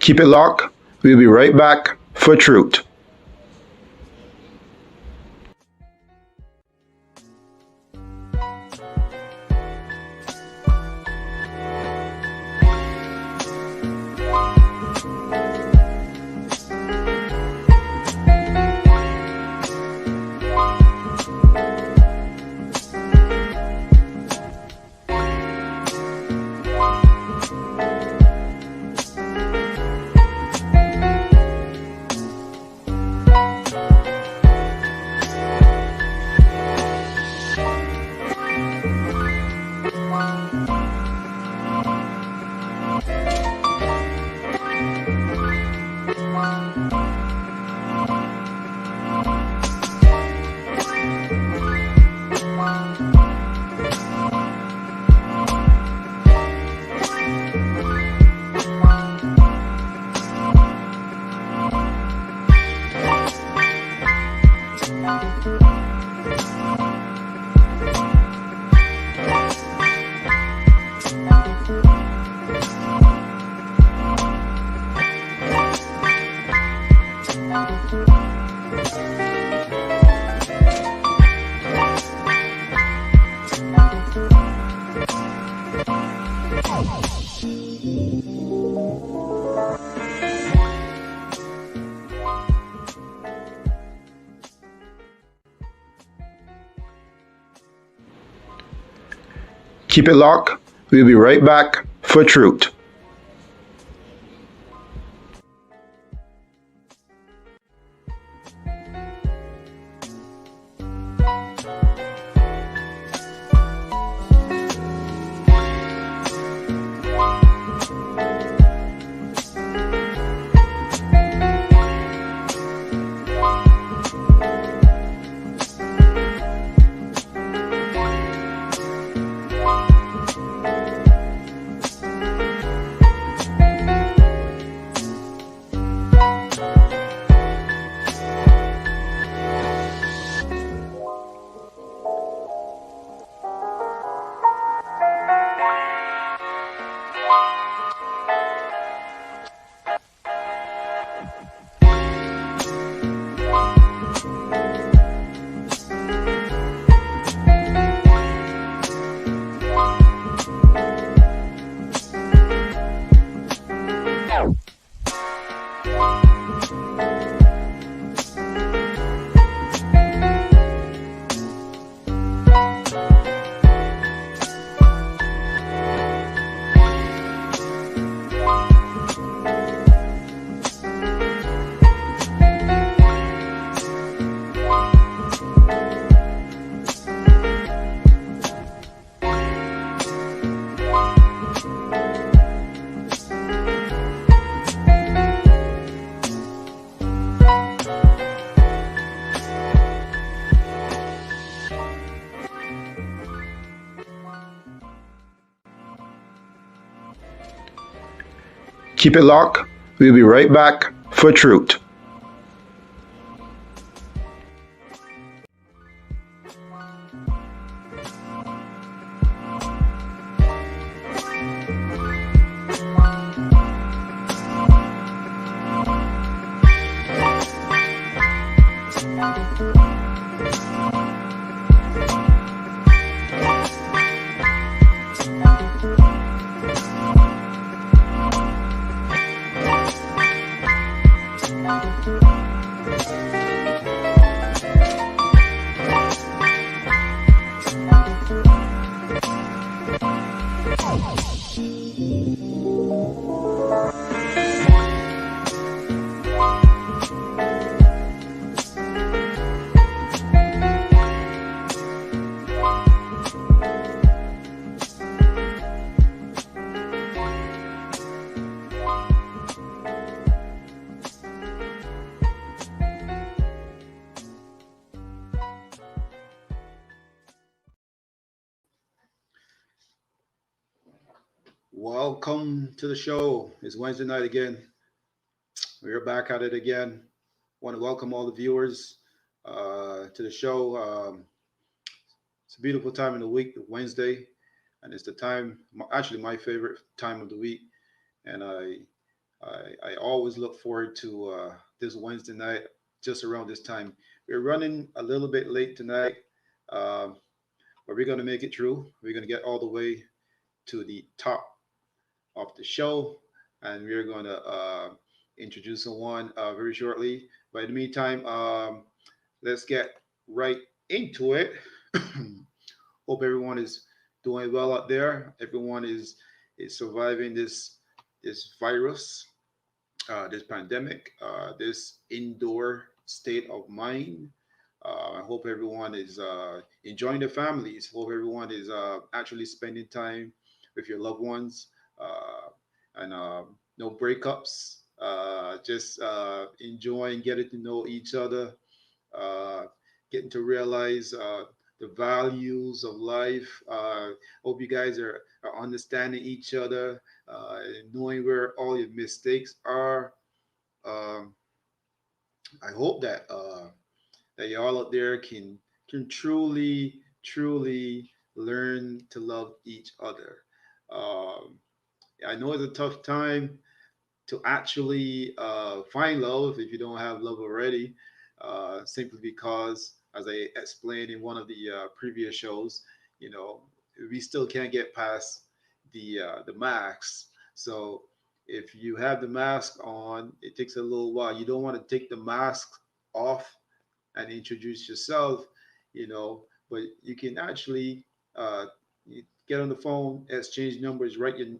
Keep it locked. We'll be right back for FuhTrute. Keep it locked. We'll be right back for FuhTrute. Keep it locked. We'll be right back for FuhTrute. Welcome to the show. It's Wednesday night again. We're back at it again. Want to welcome all the viewers to the show. It's a beautiful time in the week, Wednesday, and it's the time, actually my favorite time of the week. And I always look forward to this Wednesday night, just around this time. We're running a little bit late tonight, um, but we're going to make it through. We're going to get all the way to the top of the show, and we're going to introduce someone very shortly. But in the meantime, let's get right into it. Hope everyone is doing well out there. Everyone is surviving this virus, this pandemic, this indoor state of mind. I hope everyone is enjoying their families. Hope everyone is actually spending time with your loved ones, and no breakups. Just enjoying getting to know each other, uh, getting to realize the values of life. Hope you guys are understanding each other, knowing where all your mistakes are. Um, I hope that y'all out there can truly learn to love each other. Um, I know it's a tough time to actually find love if you don't have love already, simply because, as I explained in one of the previous shows, you know, we still can't get past the masks. So if you have the mask on, it takes a little while. You don't want to take the mask off and introduce yourself, you know, but you can actually uh, get on the phone, exchange numbers, write your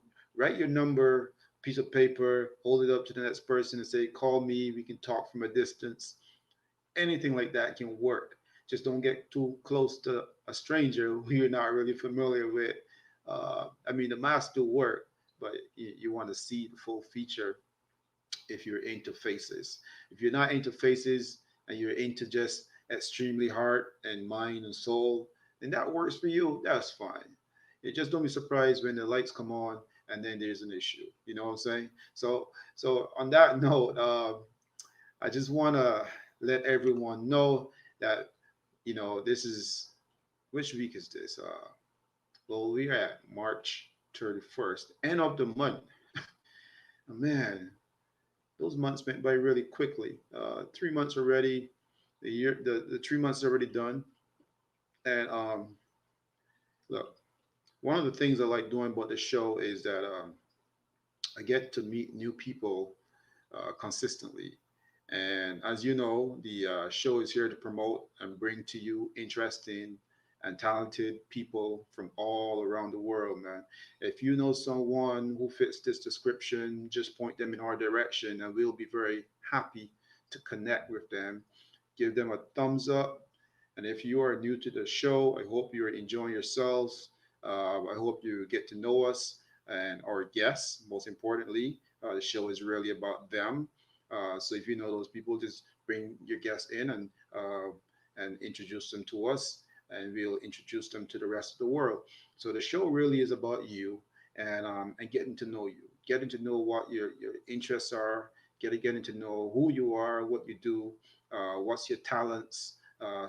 number, piece of paper, hold it up to the next person and say, "Call me. We can talk from a distance." Anything like that can work. Just don't get too close to a stranger who you're not really familiar with. I mean, the mask do work, but you want to see the full feature if you're into faces. If you're not into faces and you're into just extremely heart and mind and soul, then that works for you. That's fine. You just don't be surprised when the lights come on and then there's an issue. You know what I'm saying? So on that note, I just want to let everyone know that this is, which week is this? Well, we're at March 31st, end of the month. Man, those months went by really quickly. 3 months already. The 3 months already done. And look, one of the things I like doing about the show is that I get to meet new people consistently. And as you know, the show is here to promote and bring to you interesting and talented people from all around the world, man. If you know someone who fits this description, just point them in our direction, and we'll be very happy to connect with them. Give them a thumbs up. And if you are new to the show, I hope you're enjoying yourselves. I hope you get to know us and our guests, most importantly. The show is really about them. So if you know those people, just bring your guests in and introduce them to us, and we'll introduce them to the rest of the world. So the show really is about you and getting to know you, getting to know what your interests are, getting to know who you are, what you do, what's your talents,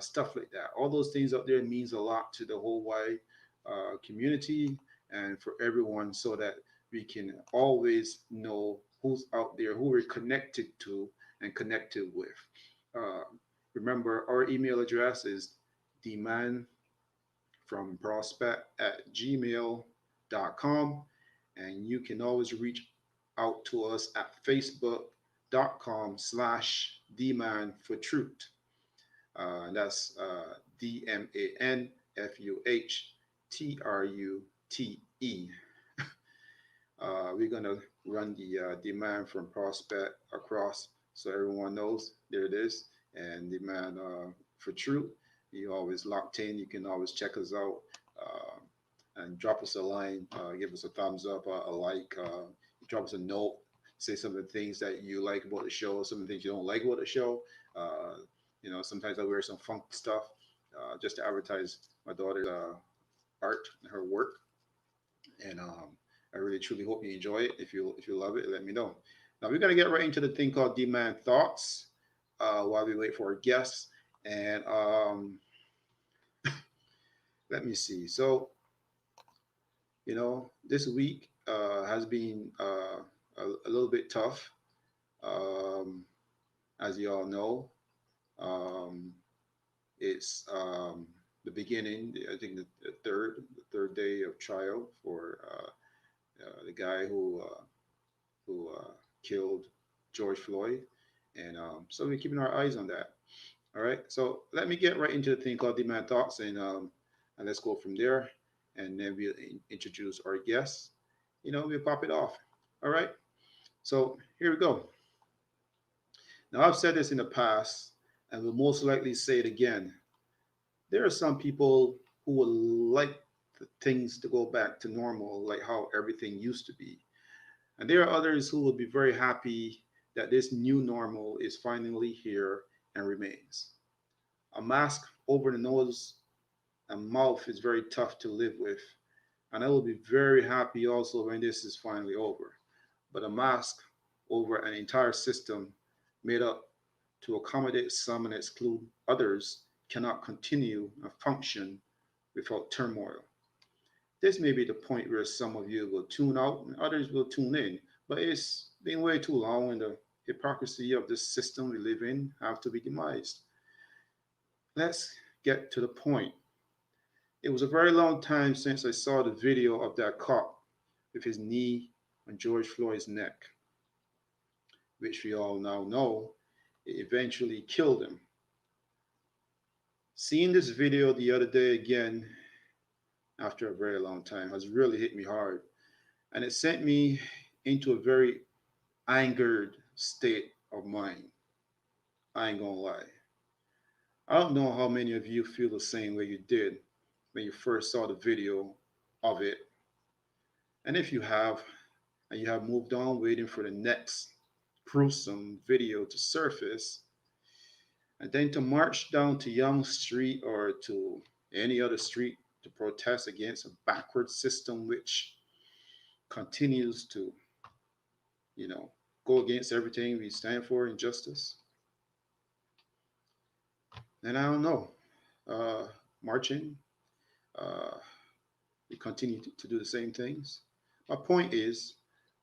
stuff like that. All those things out there means a lot to the whole wide community and for everyone, so that we can always know who's out there, who we're connected to and connected with. Uh, Remember, our email address is DmanFromProspect@gmail.com, and you can always reach out to us at facebook.com/DmanFuhTrute. That's DmanFuhTrute. We're gonna run the demand from prospect across so everyone knows there it is. And demand for truth, you always locked in. You can always check us out and drop us a line, give us a thumbs up, a like, drop us a note, say some of the things that you like about the show, some of the things you don't like about the show. Uh, Sometimes I wear some funk stuff just to advertise my daughter's art and her work. And I really truly hope you enjoy it. If you love it, let me know. Now we're gonna get right into the thing called demand thoughts while we wait for our guests. And let me see. So this week has been a little bit tough, um, as you all know. Um, it's the beginning. I think the third day of trial for the guy who killed George Floyd, and so we're keeping our eyes on that. All right. So let me get right into the thing called demand thoughts, and let's go from there, and then we'll introduce our guests. We'll pop it off. All right. So here we go. Now I've said this in the past, and will most likely say it again. There are some people who would like things to go back to normal, like how everything used to be. And there are others who will be very happy that this new normal is finally here and remains. A mask over the nose and mouth is very tough to live with. And I will be very happy also when this is finally over. But a mask over an entire system made up to accommodate some and exclude others cannot continue and function without turmoil. This may be the point where some of you will tune out and others will tune in, but it's been way too long and the hypocrisy of this system we live in have to be demised. Let's get to the point. It was a very long time since I saw the video of that cop with his knee on George Floyd's neck, which we all now know it eventually killed him. Seeing this video the other day again after a very long time has really hit me hard, and it sent me into a very angered state of mind. I ain't gonna lie. I don't know how many of you feel the same way you did when you first saw the video of it. And if you have, and you have moved on waiting for the next gruesome video to surface, and then to march down to Young Street or to any other street to protest against a backward system which continues to, you know, go against everything we stand for in justice, then I don't know. Uh, Marching, uh, we continue to do the same things. My point is,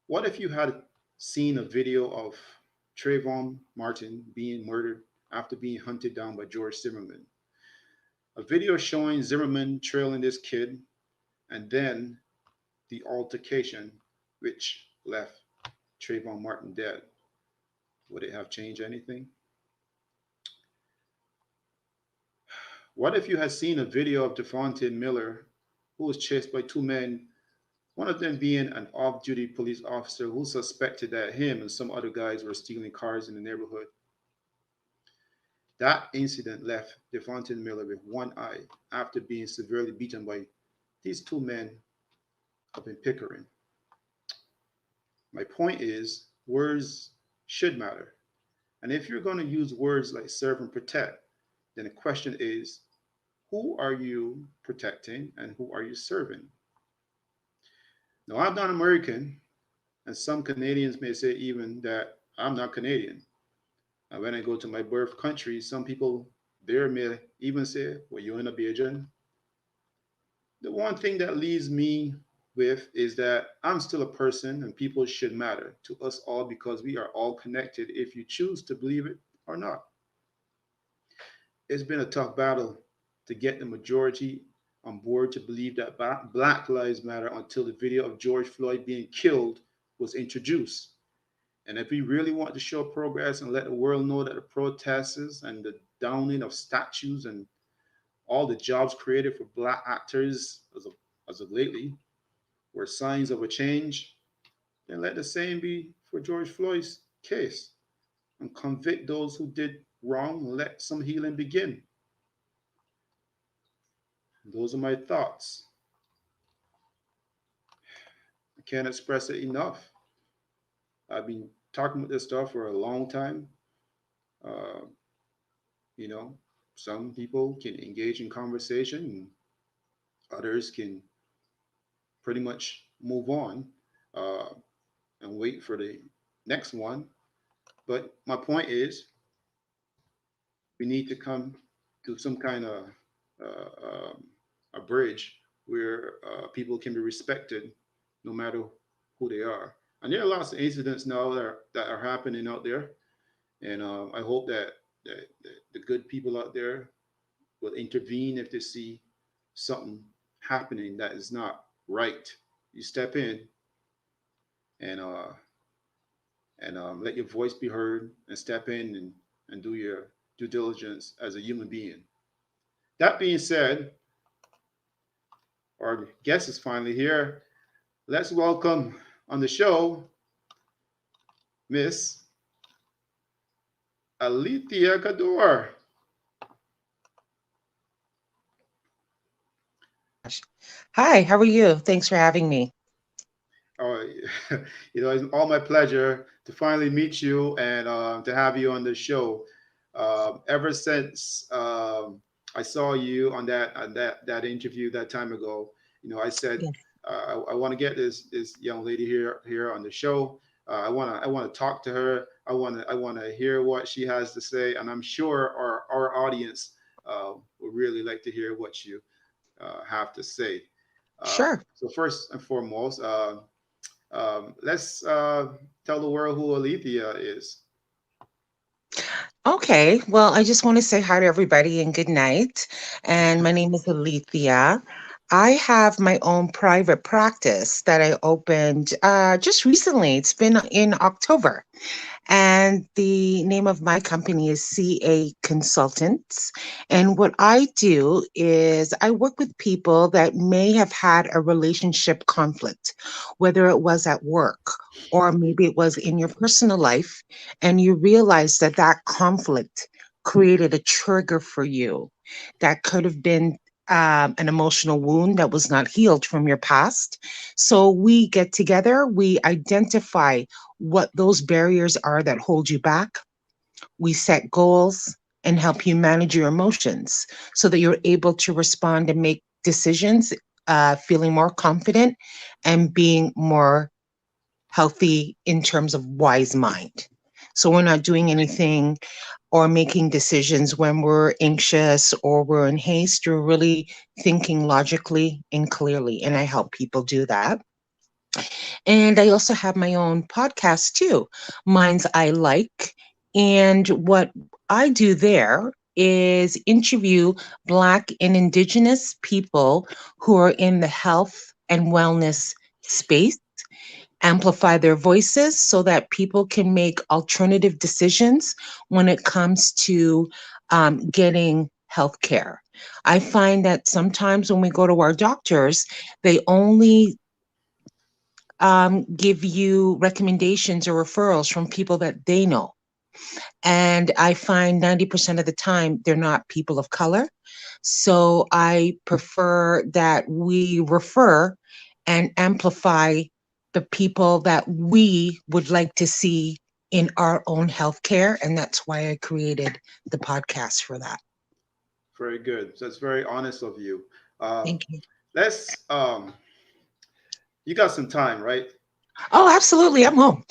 what if you had seen a video of Trayvon Martin being murdered after being hunted down by George Zimmerman? A video showing Zimmerman trailing this kid, and then the altercation which left Trayvon Martin dead. Would it have changed anything? What if you had seen a video of Devontae Miller who was chased by two men, one of them being an off duty police officer who suspected that him and some other guys were stealing cars in the neighborhood? That incident left Devontae Miller with one eye after being severely beaten by these two men up in Pickering. My point is, words should matter. And if you're going to use words like serve and protect, then the question is, who are you protecting and who are you serving? Now, I'm not American, and some Canadians may say even that I'm not Canadian. And when I go to my birth country, some people there may even say, well, you're in a Bajan. The one thing that leaves me with is that I'm still a person and people should matter to us all because we are all connected if you choose to believe it or not. It's been a tough battle to get the majority on board to believe that Black Lives Matter until the video of George Floyd being killed was introduced. And if we really want to show progress and let the world know that the protests and the downing of statues and all the jobs created for Black actors as of lately were signs of a change, then let the same be for George Floyd's case and convict those who did wrong and let some healing begin. Those are my thoughts. I can't express it enough. I've been talking about this stuff for a long time. Uh, you know, some people can engage in conversation, and others can pretty much move on. uh, and wait for the next one. But my point is, we need to come to some kind of uh, um, a bridge where people can be respected no matter who they are. And there are lots of incidents now that are happening out there. And I hope that the good people out there will intervene if they see something happening that is not right. You step in and let your voice be heard and step in and do your due diligence as a human being. That being said, our guest is finally here. Let's welcome on the show Miss Alethia Cadore. Hi, how are you? Thanks for having me. Uh, it's all my pleasure to finally meet you and to have you on the show. Ever since I saw you on that interview that time ago, I said Yes. I want to get this young lady here on the show. I want to talk to her. I want to hear what she has to say, and I'm sure our audience would really like to hear what you have to say. Sure. So first and foremost, let's tell the world who Alethea is. Okay. Well, I just want to say hi to everybody and good night. And my name is Alethea. I have my own private practice that I opened just recently. It's been in October. And the name of my company is CA Consultants. And what I do is I work with people that may have had a relationship conflict, whether it was at work or maybe it was in your personal life, and you realize that that conflict created a trigger for you that could have been an emotional wound that was not healed from your past. So we get together, we identify what those barriers are that hold you back. We set goals and help you manage your emotions so that you're able to respond and make decisions, feeling more confident and being more healthy in terms of wise mind. So we're not doing anything or making decisions when we're anxious or we're in haste. You're really thinking logically and clearly. And I help people do that. And I also have my own podcast too, Minds I Like. And what I do there is interview Black and Indigenous people who are in the health and wellness space, amplify their voices so that people can make alternative decisions when it comes to getting health care. I find that sometimes when we go to our doctors, they only give you recommendations or referrals from people that they know. And I find 90% of the time they're not people of color. So I prefer that we refer and amplify the people that we would like to see in our own healthcare. And that's why I created the podcast for that. Very good. So that's very honest of you. Um, Thank you. let's. You got some time, right? Oh, absolutely. I'm home.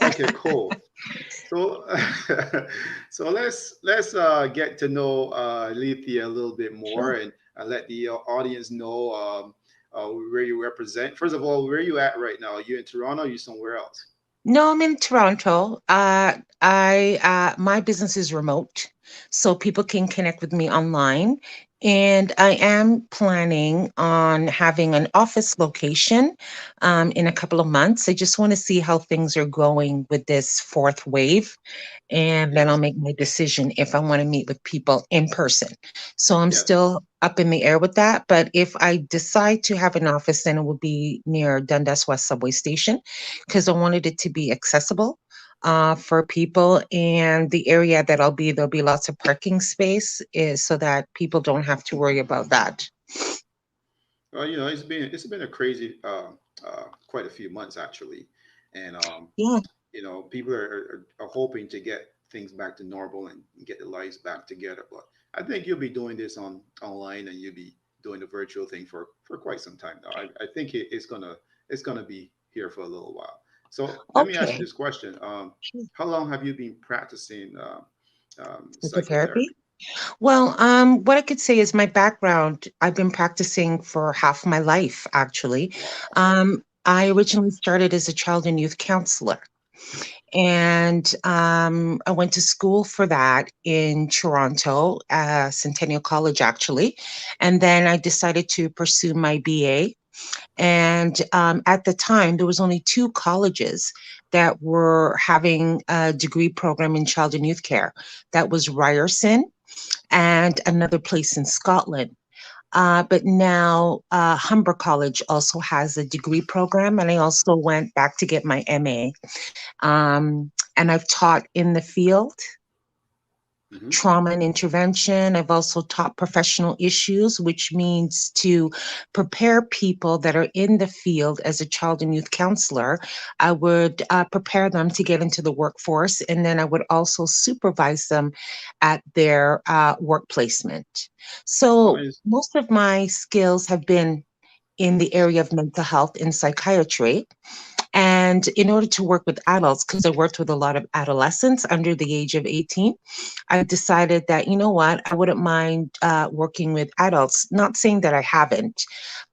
Okay, cool. So, so let's get to know Alethea a little bit more Sure. and let the audience know where you represent. First of all, where are you at right now? Are you in Toronto? Or are you somewhere else? No, I'm in Toronto. I My business is remote, so people can connect with me online. And I am planning on having an office location in a couple of months. I just want to see how things are going with this fourth wave, and then I'll Yes, make my decision if I want to meet with people in person. So I'm yes. still up in the air with that. But if I decide to have an office, then it will be near Dundas West Subway Station because I wanted it to be accessible for people. And the area that I'll be, there'll be lots of parking space is so that people don't have to worry about that. Well, it's been a crazy quite a few months actually, and Yeah. people are hoping to get things back to normal and get their lives back together. But I think you'll be doing this online and you'll be doing the virtual thing for quite some time now. I think it's gonna be here for a little while. So let me ask you Okay. this question: how long have you been practicing psychotherapy? Psychotherapy. Well, what I could say is my background, I've been practicing for half my life, actually. Wow. I originally started as a child and youth counselor, and I went to school for that in Toronto, Centennial College, actually. And then I decided to pursue my BA. And at the time, there was only two colleges that were having a degree program in child and youth care. That was Ryerson and another place in Scotland. But now Humber College also has a degree program, and I also went back to get my MA. And I've taught in the field, Hmm. trauma and intervention. I've also taught professional issues, which means to prepare people that are in the field as a child and youth counselor. I would prepare them to get into the workforce, and then I would also supervise them at their work placement. So Nice. most of my skills have been in the area of mental health and psychiatry. And in order to work with adults, because I worked with a lot of adolescents under the age of 18, I decided that, you know what, I wouldn't mind working with adults. Not saying that I haven't,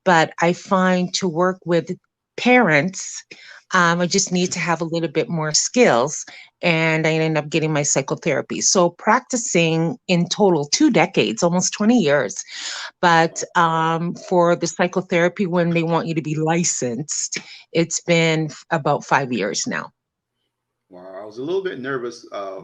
but I find to work with parents, I just need to have a little bit more skills. And I ended up getting my psychotherapy. So practicing in total 2 decades, almost 20 years. But for the psychotherapy, when they want you to be licensed, it's been about 5 years now. Wow, I was a little bit nervous. I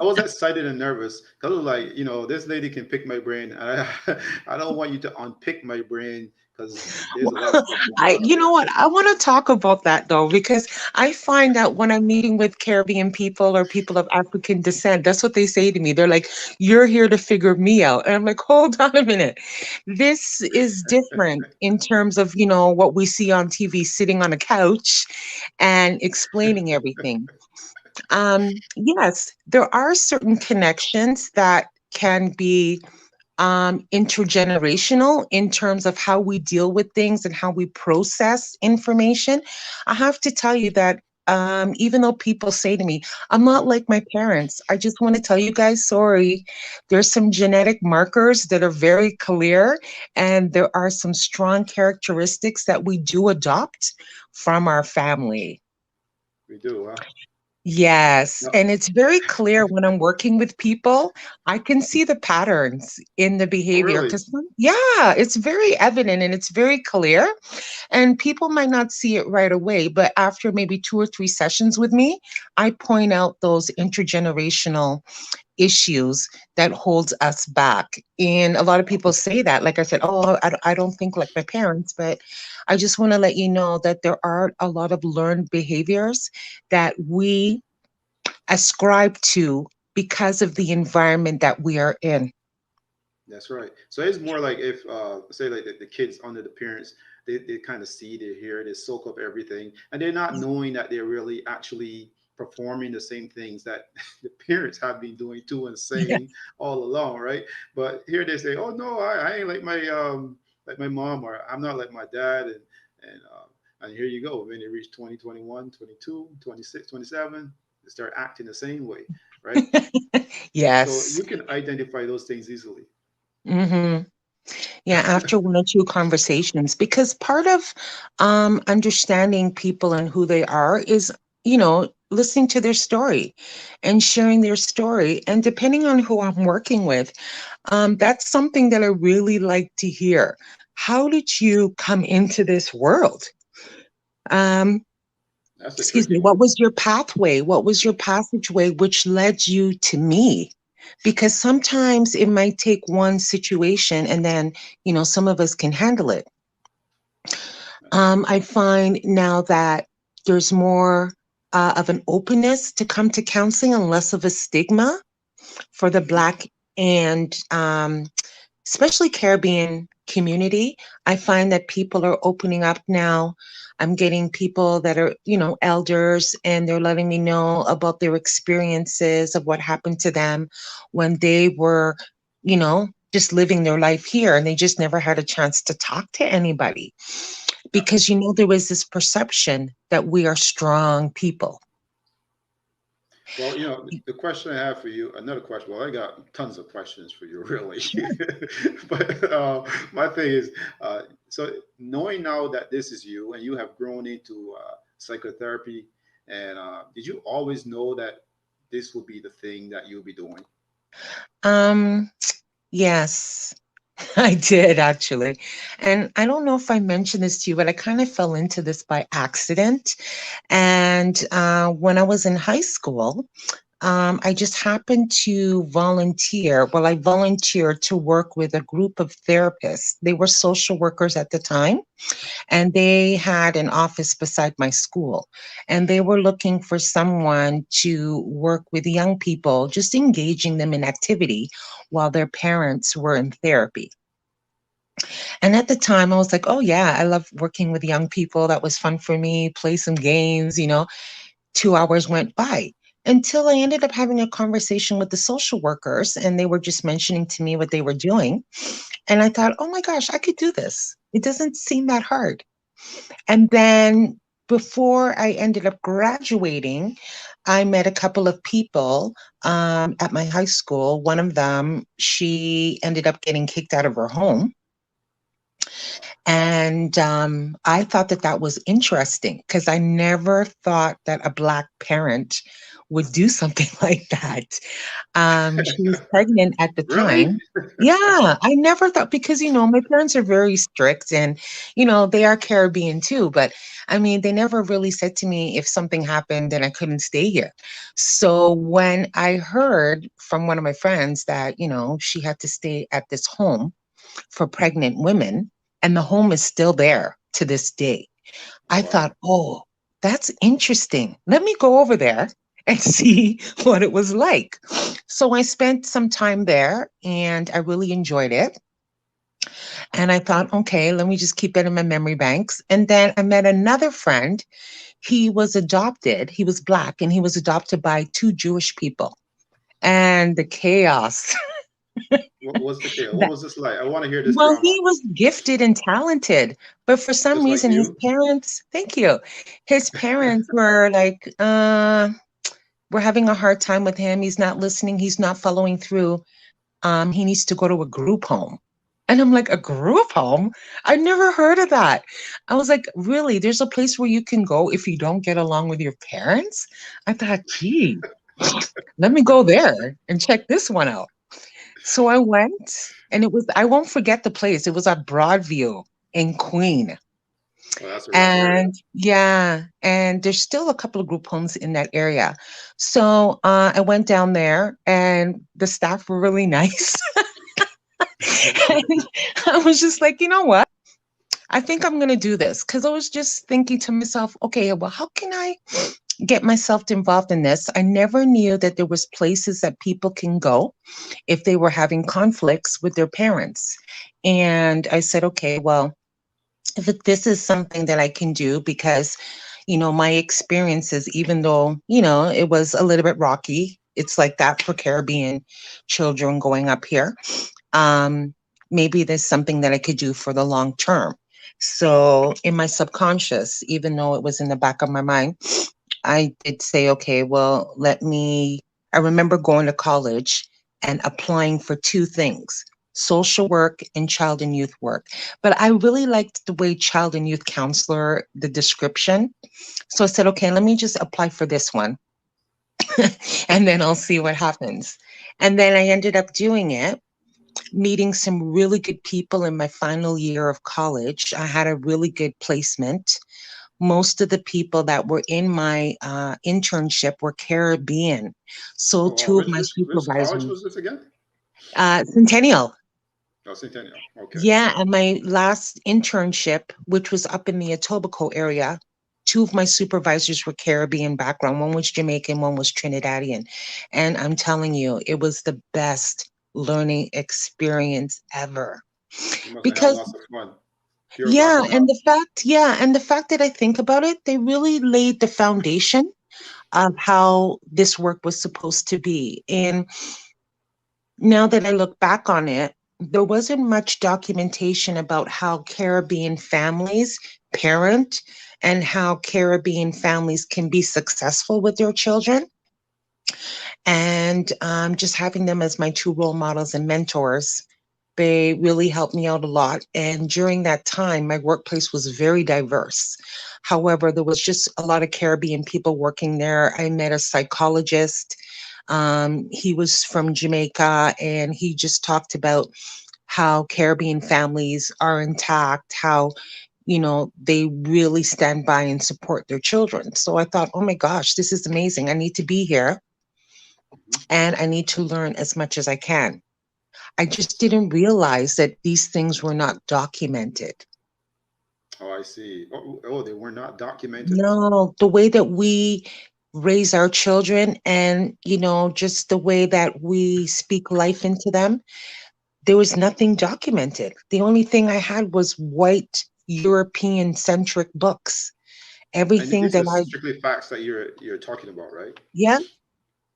was excited and nervous because I was like, this lady can pick my brain. I don't want you to unpick my brain because there's a lot of Well, stuff going on you out know there. what? I want to talk about that though, because I find that when I'm meeting with Caribbean people or people of African descent, that's what they say to me. They're like, "You're here to figure me out," and I'm like, "Hold on a minute. This is different in terms of what we see on TV, sitting on a couch and explaining everything." Yes, there are certain connections that can be intergenerational in terms of how we deal with things and how we process information. I have to tell you that even though people say to me, I'm not like my parents, I just want to tell you guys, sorry, there's some genetic markers that are very clear, and there are some strong characteristics that we do adopt from our family. We do, huh? Yes, No, and it's very clear when I'm working with people. I can see the patterns in the oh, behavior really? because, yeah, it's very evident and it's very clear. And people might not see it right away, but after maybe 2 or 3 sessions with me, I point out those intergenerational issues that holds us back. And a lot of people say that, like I said, oh, I don't think like my parents, but I just want to let you know that there are a lot of learned behaviors that we ascribe to because of the environment that we are in. That's right. So it's more like if, say, like the kids under the parents, they kind of see, they hear, they soak up everything, and they're not knowing that they're really actually performing the same things that the parents have been doing too and Yeah. saying all along, right? But here they say, "Oh no, I ain't like my mom, or I'm not like my dad," and here you go. When they reach 20, 21, 22, 26, 27, they start acting the same way, right? So Yes. you can identify those things easily. Hmm. Yeah, after 1 or 2 conversations, because part of understanding people and who they are is, listening to their story and sharing their story. And depending on who I'm working with, that's something that I really like to hear. How did you come into this world? Um, That's a Excuse tricky me, one. what was your pathway? What was your passageway which led you to me? Because sometimes it might take one situation and then, some of us can handle it. I find now that there's more of an openness to come to counseling and less of a stigma for the Hmm. Black and especially Caribbean community. I find that people are opening up now. I'm getting people that are, elders, and they're letting me know about their experiences of what happened to them when they were, just living their life here and they just never had a chance to talk to anybody. Yeah. because, you know, there was this perception that we are strong people. Well, you know, the question I have for you, another question. Well, I got tons of questions for you, really. But my thing is, so knowing now that this is you and you have grown into psychotherapy, and did you always know that this would be the thing that you'll be doing? Um, yes, I did actually. And I don't know if I mentioned this to you, but I kind of fell into this by accident. And when I was in high school, I just happened to volunteer. Well, I volunteered to work with a group of therapists. They were social workers at the time, and they had an office beside my school. And they were looking for someone to work with young people, just engaging them in activity while their parents were in therapy. And at the time, I was like, oh, yeah, I love working with young people. That was fun for me. Play some games, you know. 2 hours went by until I ended up having a conversation with the social workers, and they were just mentioning to me what they were doing. And I thought, oh my gosh, I could do this. It doesn't seem that hard. And then before I ended up graduating, I met a couple of people at my high school. One of them, she ended up getting kicked out of her home. And I thought that that was interesting because I never thought that a Black parent would do something like that. She was pregnant at the Really? time. Yeah, I never thought, because, you know, my parents are very strict, and, you know, they are Caribbean too. But I mean, they never really said to me if something happened and I couldn't stay here. So when I heard from one of my friends that, you know, she had to stay at this home for pregnant women, and the home is still there to this day, Oh, I wow. thought, oh, that's interesting. Let me go over there and see what it was like. So I spent some time there and I really enjoyed it. And I thought, okay, let me just keep it in my memory banks. And then I met another friend. He was adopted, he was Black, and he was adopted by two Jewish people. And the chaos. What was the chaos? What that was this like? I want to hear this Well, drama. he was gifted and talented, but for some Just like reason, his you? parents, thank you, his parents were like, we're having a hard time with him. He's not listening. He's not following through. He needs to go to a group home. And I'm like, a group home? I never heard of that. I was like, really? There's a place where you can go if you don't get along with your parents? I thought, gee, let me go there and check this one out. So I went, and it was, I won't forget the place. It was at Broadview in Queen. Oh, that's a rough area. And yeah, and there's still a couple of group homes in that area. So I went down there, and the staff were really nice. And I was just like, you know what? I think I'm going to do this, because I was just thinking to myself, okay, well, how can I get myself involved in this? I never knew that there was places that people can go if they were having conflicts with their parents. And I said, okay, well, if this is something that I can do, because, you know, my experiences, even though, you know, it was a little bit rocky, it's like that for Caribbean children going up here. Um, Maybe there's something that I could do for the long term. So in my subconscious, even though it was in the back of my mind, I did say, okay, well, I remember going to college and applying for two things: social work and child and youth work. But I really liked the way child and youth counselor, the description. So I said, okay, let me just apply for this one and then I'll see what happens. And then I ended up doing it, meeting some really good people in my final year of college. I had a really good placement. Most of the people that were in my internship were Caribbean. So Oh, wow. two of my Which college supervisors, was this again? Centennial. Oh, Centennial. Okay. Yeah, and my last internship, which was up in the Etobicoke area, two of my supervisors were Caribbean background. One was Jamaican, one was Trinidadian. And I'm telling you, it was the best learning experience ever. You must have had Because lots of fun. Pure bacchanal. and the fact that I think about it, they really laid the foundation of how this work was supposed to be. And now that I look back on it, there wasn't much documentation about how Caribbean families parent and how Caribbean families can be successful with their children. And just having them as my two role models and mentors, they really helped me out a lot. And during that time, my workplace was very diverse. However, there was just a lot of Caribbean people working there. I met a psychologist. He was from Jamaica, and he just talked about how Caribbean families are intact, how they really stand by and support their children. So I thought, oh my gosh, this is amazing. I need to be here and I need to learn as much as I can. I just didn't realize that these things were not documented. Oh, I see. Oh, they were not documented. No, the way that we raise our children and, just the way that we speak life into them, there was nothing documented. The only thing I had was white European centric books. And Everything these that are I, strictly facts that you're talking about, right? yeah,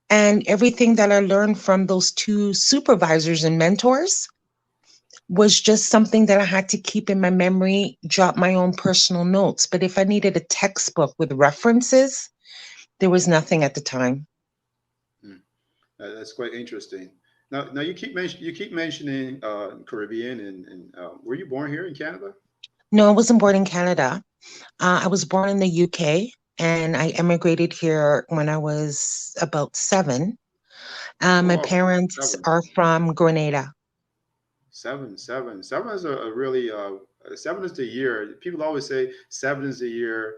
and everything that I learned from those two supervisors and mentors was just something that I had to keep in my memory, jot my own personal notes. But if I needed a textbook with references, there was nothing at the time. Hmm. That's quite interesting. Now you keep mentioning Caribbean, and were you born here in Canada? No, I wasn't born in Canada. I was born in the UK and I emigrated here when I was about 7. Oh My wow, parents seven, are from Grenada. seven is a really 7 is the year. People always say 7 is the year.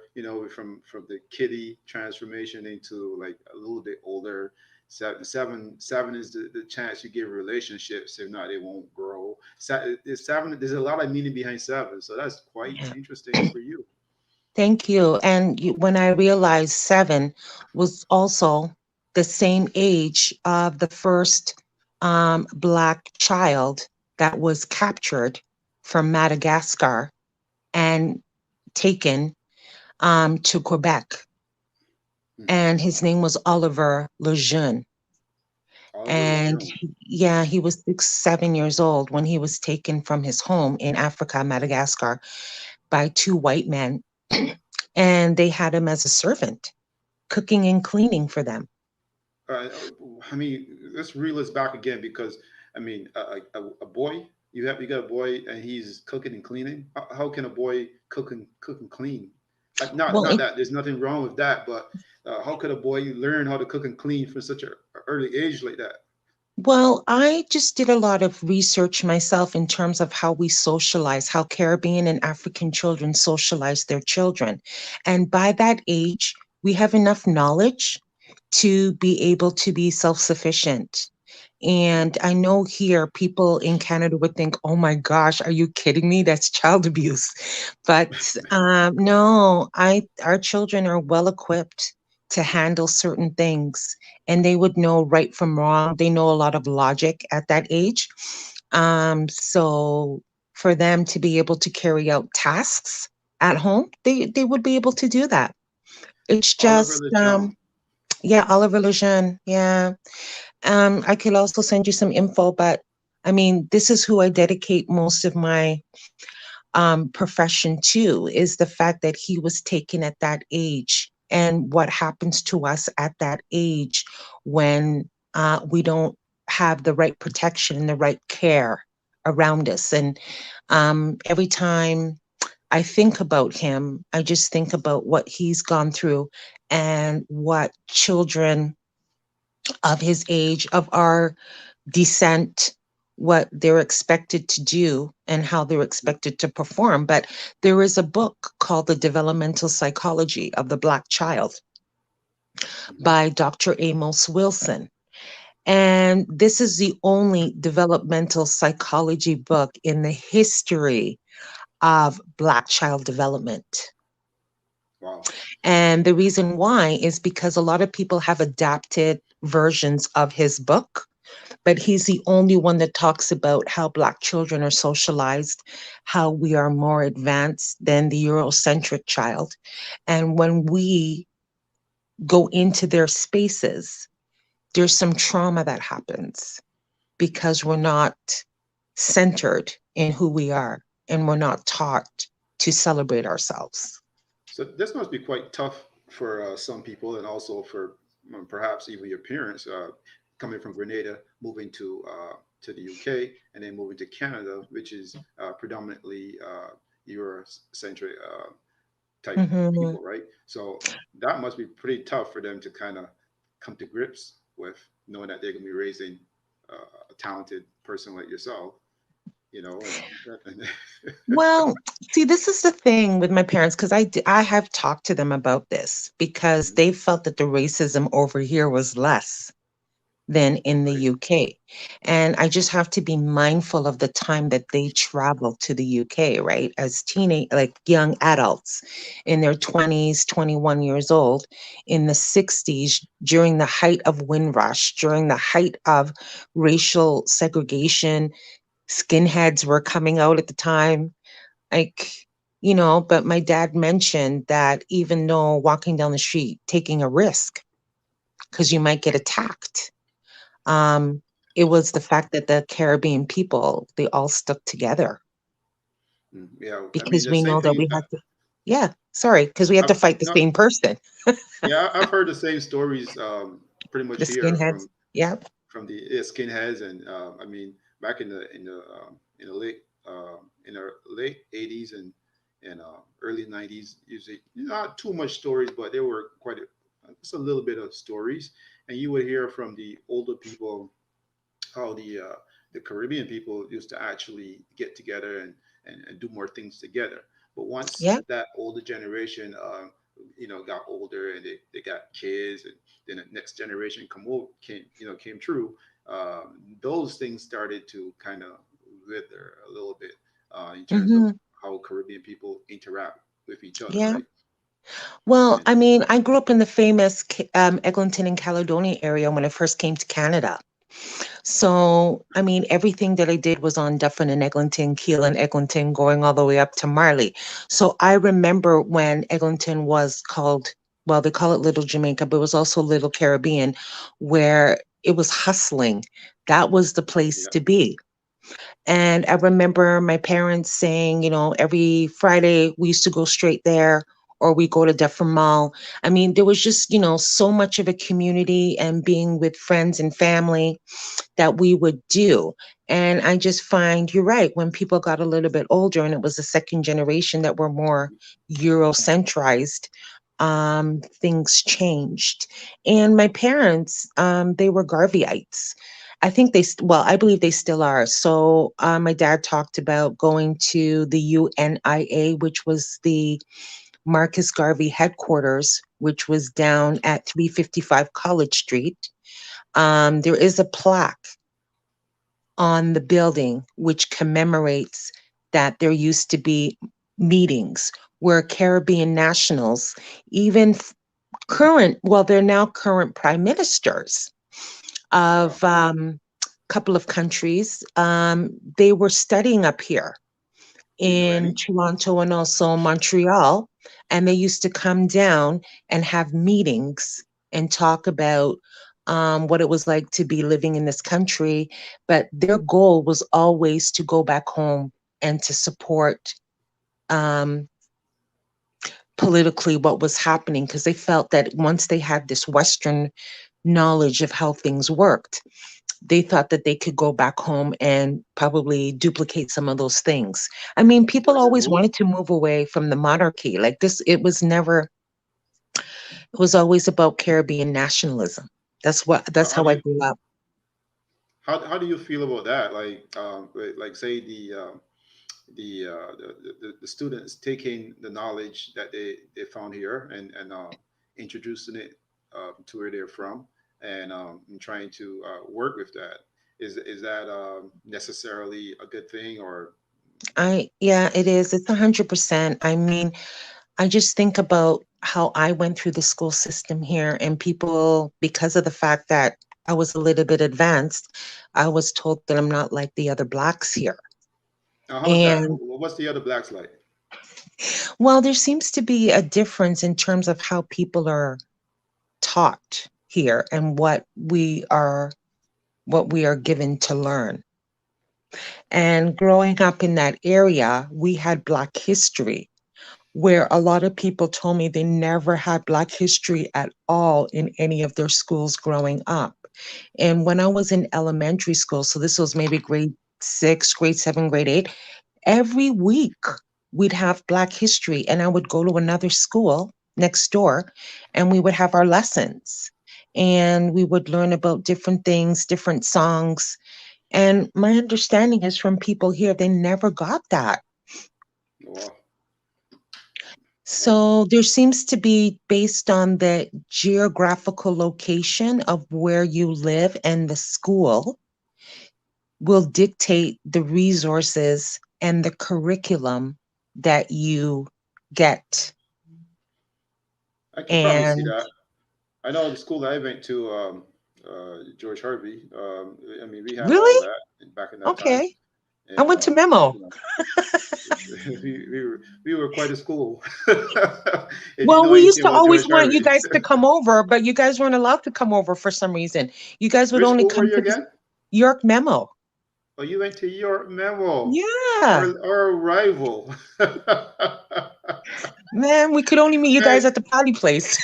From the kiddie transformation into like a little bit older. Seven is the chance you give relationships. If not, it won't grow. Seven. There's a lot of meaning behind 7, so that's quite Yeah. interesting for you. Thank you. And when I realized 7 was also the same age of the first Black child that was captured from Madagascar and taken to Quebec. Hmm. And his name was Oliver Lejeune. Oliver And Lejeune. yeah, he was 7 years old when he was taken from his home in Africa, Madagascar, by 2 white men. And they had him as a servant, cooking and cleaning for them. Uh, I mean, let's reel this back again because I mean, a boy. You got a boy and he's cooking and cleaning. How can a boy cook and clean? Well, Not that there's nothing wrong with that, but how could a boy learn how to cook and clean from such a early age like that? I just did a lot of research myself in terms of how we socialize, how Caribbean and African children socialize their children. And by that age, we have enough knowledge to be able to be self sufficient. And I know here people in Canada would think, oh my gosh, are you kidding me? That's child abuse. But no, our children are well equipped to handle certain things and they would know right from wrong. They know a lot of logic at that age. So for them to be able to carry out tasks at home, they would be able to do that. It's Oliver just, Lejeune. yeah, Oliver Lejeune. Yeah. I could also send you some info, but I mean, this is who I dedicate most of my profession to, is the fact that he was taken at that age and what happens to us at that age when we don't have the right protection and the right care around us. And every time I think about him, I just think about what he's gone through and what children of his age, of our descent, what they're expected to do and how they're expected to perform. But there is a book called The Developmental Psychology of the Black Child Mhm. by Dr. Amos Wilson. And this is the only developmental psychology book in the history of Black child development. Wow. And the reason why is because a lot of people have adapted versions of his book, but he's the only one that talks about how Black children are socialized, how we are more advanced than the Eurocentric child. And when we go into their spaces, there's some trauma that happens because we're not centered in who we are, and we're not taught to celebrate ourselves. So this must be quite tough for some people, and also for perhaps even your parents, coming from Grenada, moving to the UK, and then moving to Canada, which is predominantly Eurocentric type Hmm. people, right? So that must be pretty tough for them to kind of come to grips with knowing that they're going to be raising a talented person like yourself, you know, and Well, see, this is the thing with my parents, because I have talked to them about this because Mhm. they felt that the racism over here was less than in the Right. UK. And I just have to be mindful of the time that they travel to the UK, right? As teenage, like young adults in their 20s, 21 years old, in the 60s, during the height of Windrush, during the height of racial segregation, skinheads were coming out at the time. Like, but my dad mentioned that even though walking down the street, taking a risk because you might get attacked, um, it was the fact that the Caribbean people, they all stuck together Yeah, I mean because the we same know that thing. we had to, yeah, sorry, because we had to fight the No, same person, yeah, I've heard the same stories pretty the much here skinheads. Yeah. from the skinheads, and I mean back in the late 80s and early 90s. Usually not too much stories, but there were just a little bit of stories, and you would hear from the older people how the Caribbean people used to actually get together and do more things together. But once Yeah. that older generation, got older and they got kids, and then the next generation came through, those things started to kind of wither a little bit in terms of Hmm. how Caribbean people interact with each other, Yeah. right? Well, And I mean, I grew up in the famous Eglinton and Caledonia area when I first came to Canada. So, I mean, everything that I did was on Dufferin and Eglinton, Keel and Eglinton, going all the way up to Marley. So I remember when Eglinton was called, well, they call it Little Jamaica, but it was also Little Caribbean, where it was hustling. That was the place yeah, to be. And I remember my parents saying, every Friday we used to go straight there, or we go to Dufferin Mall. I mean, there was just, so much of a community and being with friends and family that we would do. And I just find you're right. When people got a little bit older and it was the second generation that were more Eurocentrized, things changed. And my parents, they were Garveyites. I think well, I believe they still are. So my dad talked about going to the UNIA, which was the Marcus Garvey headquarters, which was down at 355 College Street. There is a plaque on the building which commemorates that there used to be meetings where Caribbean nationals, even current, well, they're now current prime ministers wow, of couple of countries, they were studying up here do you know in any? Toronto and also Montreal. And they used to come down and have meetings and talk about what it was like to be living in this country. But their goal was always to go back home and to support um, politically what was happening, because they felt that once they had this Western knowledge of how things worked, they thought that they could go back home and probably duplicate some of those things. I mean, people Were there always rules? wanted to move away from the monarchy. Like this, it was always about Caribbean nationalism. That's How how do I you grew up. how do you feel about that? Like say the students taking the knowledge that they found here and introducing it to where they're from and trying to work with that. Is that necessarily a good thing or? Yeah, it is. It's 100%. I mean, I just think about how I went through the school system here, and people, because of the fact that I was a little bit advanced, I was told that I'm not like the other blacks here. How's that? And What's the other blacks like? well, there seems to be a difference in terms of how people are taught here and what we are given to learn. And growing up in that area, we had Black history, where a lot of people told me they never had Black history at all in any of their schools growing up. And when I was in elementary school, so this was maybe grade 6, grade 7, grade 8, every week we'd have Black history, and I would go to another school next door and we would have our lessons. And we would learn about different things, different songs. And my understanding is from people here, they never got that. Wow. Wow. So there seems to be, based on the geographical location of where you live and the school, will dictate the resources and the curriculum that you get. I can probably see And that. I know the school that I went to, George Harvey. I mean, we had all really? that back in that time, Okay. I and went to Memo. you know, we were quite a school. If you Well, know we used anything to about always George want you Harvey, guys to come over, but you guys weren't allowed to come over for some reason. You guys would which only school were come you to the again? York Memo. Oh, you went to York Memo, Yeah. our rival. Man, we could only meet you Man, guys at the patty place.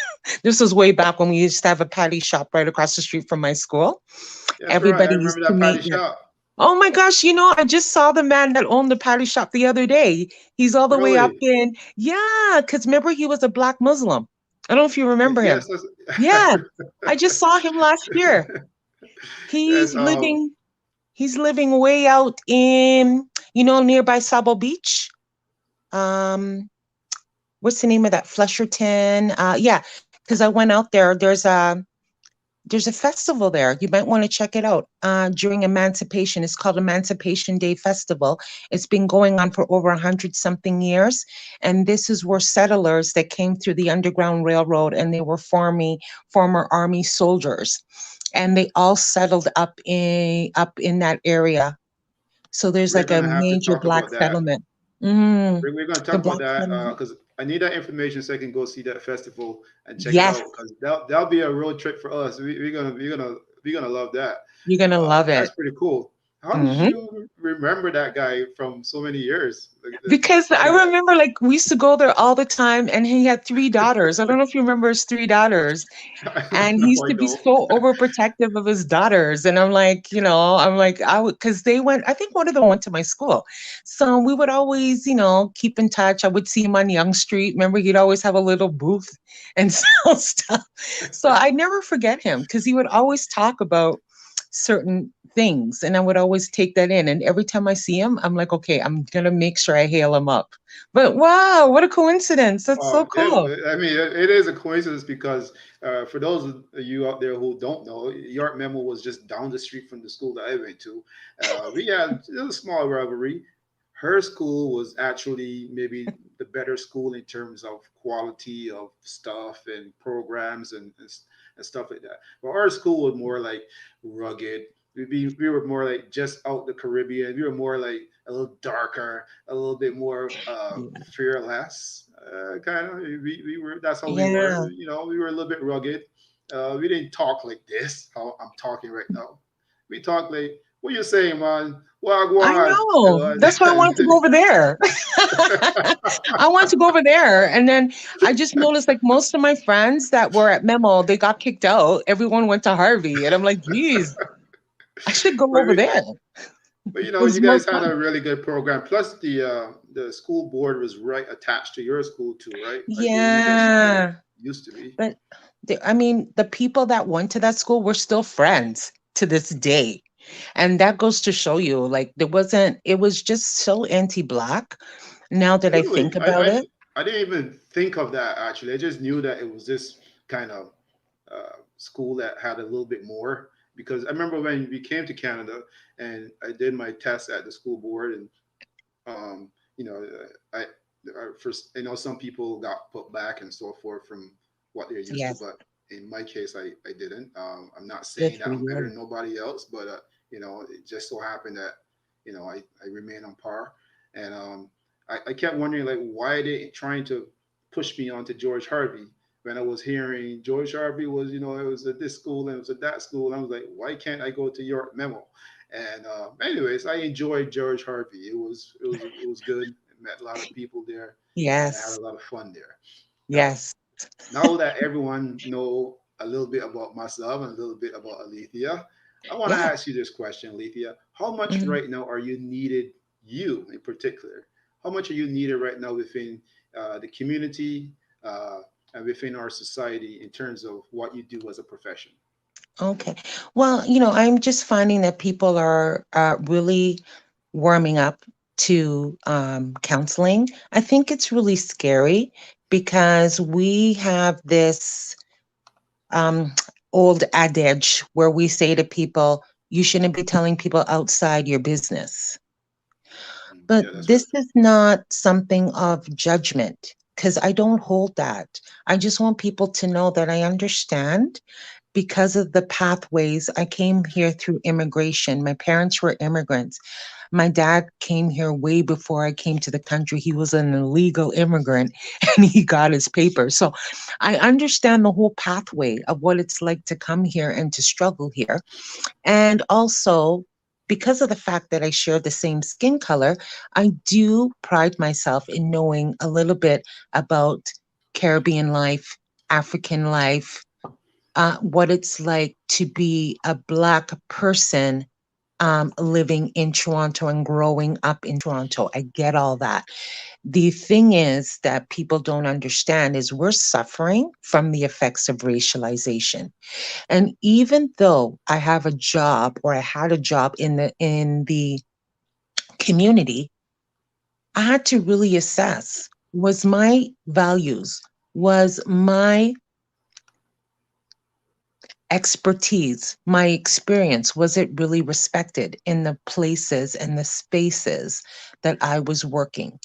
This was way back when we used to have a patty shop right across the street from my school. that's right. I Everybody remember used to that patty meet there. shop. Oh my gosh, I just saw the man that owned the patty shop the other day. He's all the way up Really? in, yeah, because remember he was a Black Muslim. I don't know if you remember him. Yes. That's, Yeah, I just saw him last year. yes. He's living, he's living way out in, nearby Sabo Beach. Um, what's the name of that? Flesherton. Yeah, because I went out there. There's a festival there. You might want to check it out during Emancipation. It's called Emancipation Day Festival. It's been going on for over 100 something years. And this is where settlers that came through the Underground Railroad, and they were former army soldiers. And they all settled up in that area. So there's We're like a gonna have to major talk Black about that. settlement. Mm, We're going to the talk about Black that settlement. because I need that information so I can go see that festival and check it Yes, out. Because that'll be a road trip for us. We're gonna love that. you're gonna love That's it. pretty cool. How did Mhm. you remember that guy from so many years? Because I Funny that. remember, like, we used to go there all the time, and he had 3 daughters. I don't know if you remember his 3 daughters. And he No, used I to be don't. so overprotective of his daughters. And I'm like, I would, because I think one of them went to my school. So we would always, keep in touch. I would see him on Young Street. Remember, he'd always have a little booth and sell stuff. So I never forget him because he would always talk about certain things. And I would always take that in. And every time I see him, I'm like, okay, I'm going to make sure I hail him up. But wow, what a coincidence. That's so Yeah, cool. I mean, it is a coincidence because for those of you out there who don't know, York Memo was just down the street from the school that I went to. We had a small rivalry. Her school was actually maybe the better school in terms of quality of stuff and programs and stuff like that. But our school was more like rugged. We were more like just out the Caribbean. We were more like a little darker, a little bit more Yeah. fearless. Kind of, we were. That's how we Yeah. were. We were a little bit rugged. We didn't talk like this. How I'm talking right now. We talk like, what you saying, man? I Wagwan. know. That's why I wanted to go over there. I wanted to go over there. And then I just noticed like most of my friends that were at Memo, they got kicked out. Everyone went to Harvey. And I'm like, geez, I should go but, over there. but It was you more guys had fun. a really good program. Plus, the school board was right attached to your school too, right? I believe that's how it Yeah. used to be. But I mean, the people that went to that school were still friends to this day. And that goes to show you, like, it was just so anti-Black now that I think Really, about it. I didn't even think of that actually. I just knew that it was this kind of school that had a little bit more because I remember when we came to Canada and I did my test at the school board and um, you know I first some people got put back and so forth from what they're used to, Yes, but in my case I didn't. I'm not good saying for that I'm better you. than nobody else, but it just so happened that I remain on par and I kept wondering like why they trying to push me onto George Harvey when I was hearing George Harvey was it was at this school and it was at that school and I was like why can't I go to York Memo And anyways, I enjoyed George Harvey. It was good. I met a lot of people there, and I had a Yes. lot of fun there. Now, Yes. now that everyone know a little bit about myself and a little bit about Alethea, I want to Yeah. ask you this question, Alethea. How much Mhm. right now are you needed, you in particular? How much are you needed right now within the community uh, and within our society in terms of what you do as a profession? Okay. Well, I'm just finding that people are really warming up to counseling. I think it's really scary because we have this um, old adage where we say to people, you shouldn't be telling people outside your business. But Yeah, that's right. this is not something of judgment because I don't hold that. I just want people to know that I understand because of the pathways. I came here through immigration. My parents were immigrants. My dad came here way before I came to the country. He was an illegal immigrant and he got his papers. So I understand the whole pathway of what it's like to come here and to struggle here. And also, because of the fact that I share the same skin color, I do pride myself in knowing a little bit about Caribbean life, African life, what it's like to be a Black person living in Toronto and growing up in Toronto. I get all that. The thing is that people don't understand is we're suffering from the effects of racialization. And even though I have a job or I had a job in the community, I had to really assess was my values, was my expertise, my experience, was it really respected in the places and the spaces that I was working?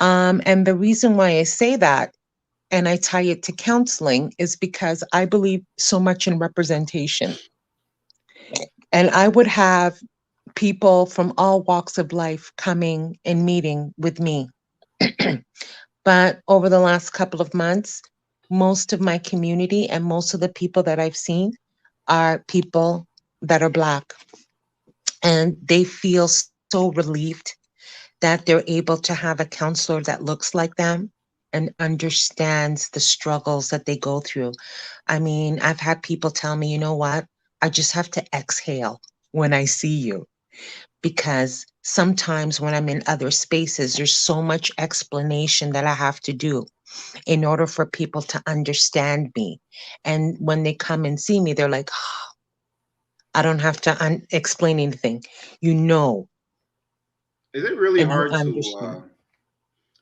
And the reason why I say that and I tie it to counseling is because I believe so much in representation. And I would have people from all walks of life coming and meeting with me. But over the last couple of months, most of my community and most of the people that I've seen are people that are Black. And they feel so relieved that they're able to have a counselor that looks like them and understands the struggles that they go through. I mean, I've had people tell me, you know what? I just have to exhale when I see you because sometimes when I'm in other spaces, there's so much explanation that I have to do in order for people to understand me. And when they come and see me, they're like, "Oh, I don't have to explain anything. You know, Is it really and you hard to understand."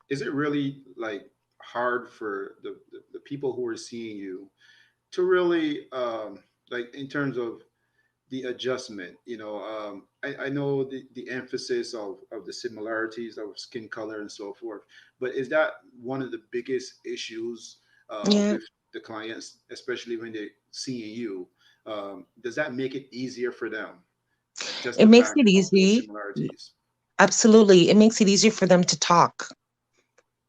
is it really like hard for the people who are seeing you to really like in terms of the adjustment, I know the emphasis of the similarities of skin color and so forth, but is that one of the biggest issues Yeah, with the clients, especially when they're seeing you? Does that make it easier for them, just it the makes fact it of those easy. similarities? Absolutely. It makes it easier for them to talk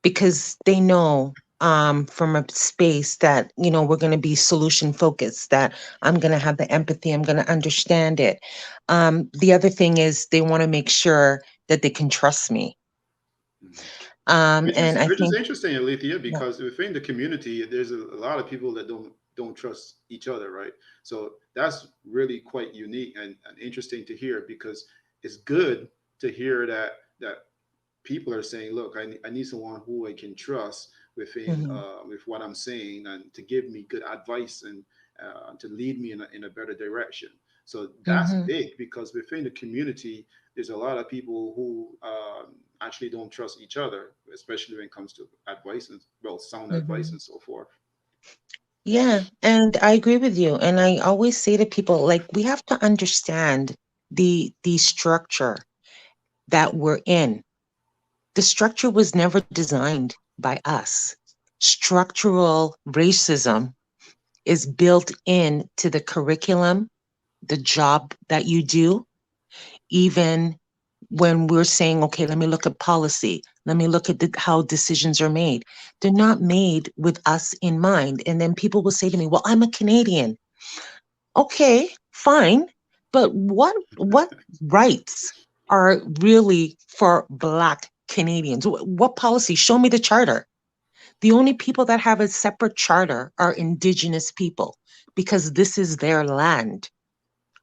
because they know from a space that, we're going to be solution focused, that I'm going to have the empathy, I'm going to understand it. The other thing is they want to make sure that they can trust me. Mhm. Which And is I which is think, interesting, Alethea, yeah, because within the community, there's a lot of people that don't trust each other, right? So that's really quite unique and interesting to hear because it's good to hear that people are saying, look, I need someone who I can trust within mhm, with what I'm saying and to give me good advice and to lead me in a better direction. So that's mhm, big because within the community, there's a lot of people who actually don't trust each other, especially when it comes to advice and well, sound advice mhm. and so forth. Yeah, and I agree with you. And I always say to people, like, we have to understand the structure that we're in. The structure was never designed by us. Structural racism is built into the curriculum, the job that you do, even when we're saying, okay, let me look at policy, let me look at how decisions are made. They're not made with us in mind. And then people will say to me, well, I'm a Canadian. Okay, fine. But what rights are really for Black Canadians? What policy? Show me the charter. The only people that have a separate charter are Indigenous people because this is their land.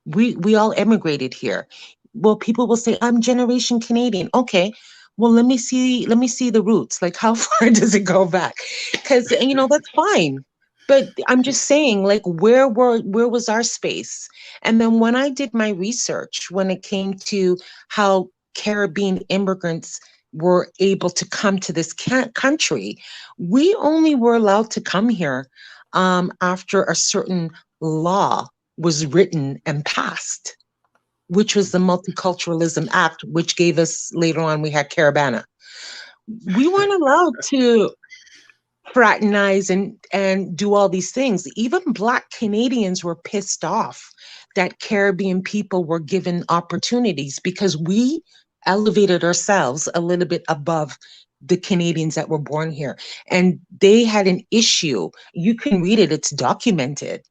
We all emigrated here. Well, people will say, I'm generation Canadian. Okay. Well, let me see the roots. Like how far does it go back? Because that's fine. But I'm just saying, like, where was our space? And then when I did my research, when it came to how Caribbean immigrants were able to come to this country, we only were allowed to come here after a certain law was written and passed, which was the Multiculturalism Act, which gave us later on, we had Carabana. We weren't allowed to fraternize and do all these things. Even Black Canadians were pissed off that Caribbean people were given opportunities because we elevated ourselves a little bit above the Canadians that were born here. And they had an issue. You can read it, it's documented,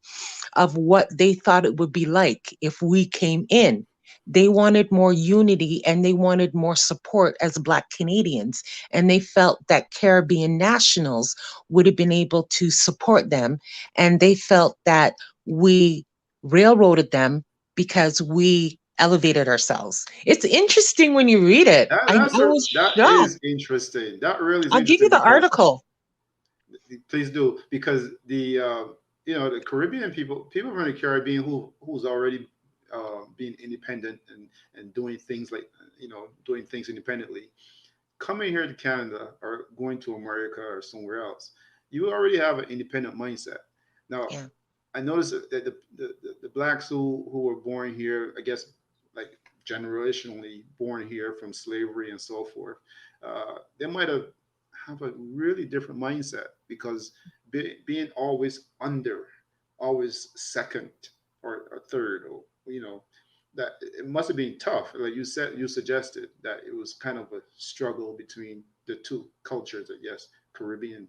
of what they thought it would be like if we came in. They wanted more unity and they wanted more support as Black Canadians. And they felt that Caribbean nationals would have been able to support them. And they felt that we railroaded them because we elevated ourselves. It's interesting when you read it. I was That shocked. is interesting. That really is I'll give you interesting the because article. please do, because the Caribbean people from the Caribbean who's already being independent and doing things like doing things independently, coming here to Canada or going to America or somewhere else, you already have an independent mindset. Now, Yeah. I noticed that the blacks who were born here, I guess, like generationally born here from slavery and so forth, they might have a really different mindset because being always under, always second or third, or that it must have been tough. Like you suggested that it was kind of a struggle between the two cultures, I guess, Caribbean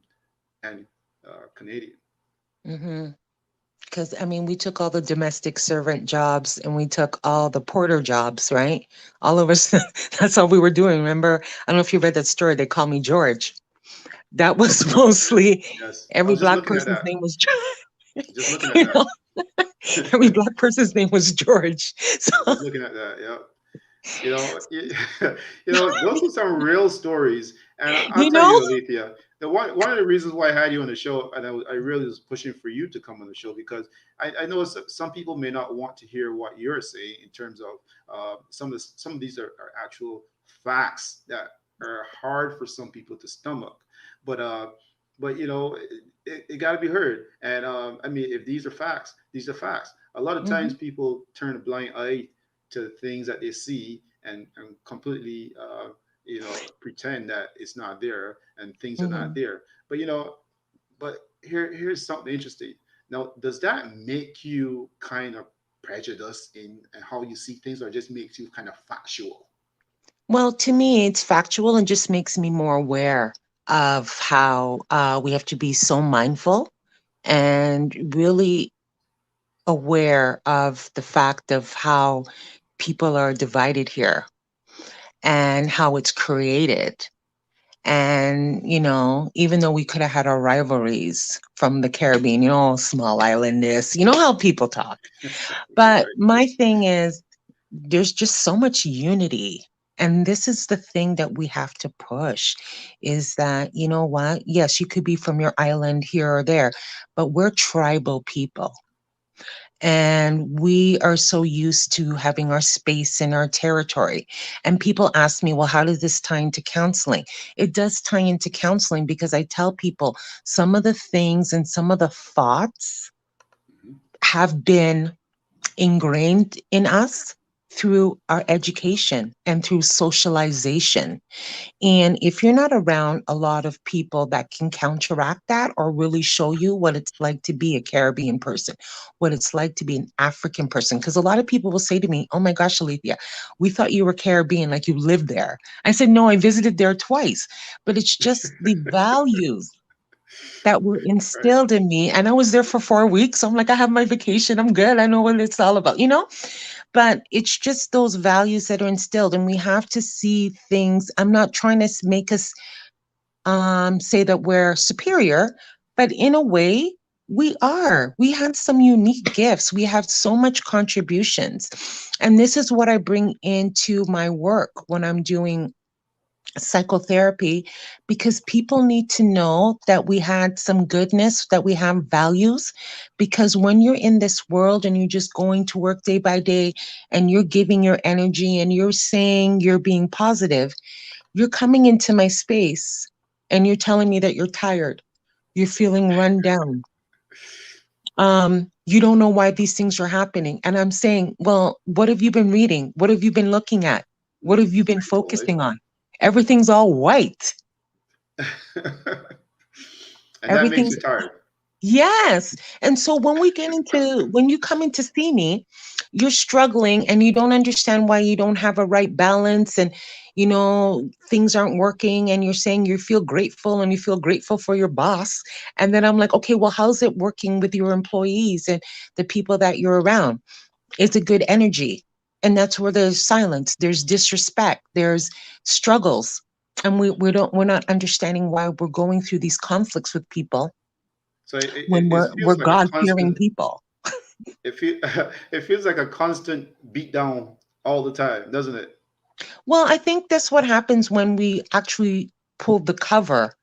and Canadian. Mm-hmm. Because I mean, we took all the domestic servant jobs and we took all the porter jobs, right? All of us, that's all we were doing. Remember? I don't know if you read that story. They call me George. That was mostly Yes, I every was just Black looking at person's that. name was George. Just looking at You that. know, every Black person's name was George. So, I was just looking at that. Yeah. Those are some real stories. And I'll you tell know, you, Alethea, the one of the reasons why I had you on the show, and I really was pushing for you to come on the show because I know some people may not want to hear what you're saying in terms of some of these are actual facts that are hard for some people to stomach, but it got to be heard. And I mean, if these are facts, these are facts. A lot of times mhm, people turn a blind eye to things that they see and completely pretend that it's not there and things are not mhm. there. But here's something interesting. Now, does that make you kind of prejudiced in how you see things, or just makes you kind of factual? Well, to me, it's factual and just makes me more aware of how we have to be so mindful and really aware of the fact of how people are divided here and how it's created. And, even though we could have had our rivalries from the Caribbean, small island this, you know how people talk. But Right. my thing is, there's just so much unity. And this is the thing that we have to push is that, you know what? Yes, you could be from your island here or there, but we're tribal people. And we are so used to having our space in our territory. And people ask me, well, how does this tie into counseling? It does tie into counseling because I tell people some of the things and some of the thoughts Mhm. have been ingrained in us through our education and through socialization. And if you're not around a lot of people that can counteract that or really show you what it's like to be a Caribbean person, what it's like to be an African person, because a lot of people will say to me, oh my gosh, Alethea, we thought you were Caribbean, like you lived there. I said, no, I visited there twice, but it's just the values. that were Right. instilled in me. And I was there for 4 weeks. So I'm like, I have my vacation. I'm good. I know what it's all about, you know? But it's just those values that are instilled. And we have to see things. I'm not trying to make us say that we're superior, but in a way, we are. We had some unique gifts. We have so much contributions. And this is what I bring into my work when I'm doing psychotherapy, because people need to know that we had some goodness, that we have values. Because when you're in this world and you're just going to work day by day and you're giving your energy and you're saying you're being positive, you're coming into my space and you're telling me that you're tired, you're feeling run down. You don't know why these things are happening. And I'm saying, well, what have you been reading? What have you been looking at? What have you been Totally. focusing on? Everything's all white. And that makes Everything's you tired. Yes. And so when you come in to see me, you're struggling and you don't understand why you don't have a right balance and, things aren't working, and you're saying you feel grateful and you feel grateful for your boss. And then I'm like, okay, well, how's it working with your employees and the people that you're around? It's a good energy. And that's where there's silence, there's disrespect, there's struggles. And we're not understanding why we're going through these conflicts with people So when we're feels like a God-fearing constant. people. It feel, it feels like a constant beat down all the time, doesn't it? Well, I think that's what happens when we actually pulled the cover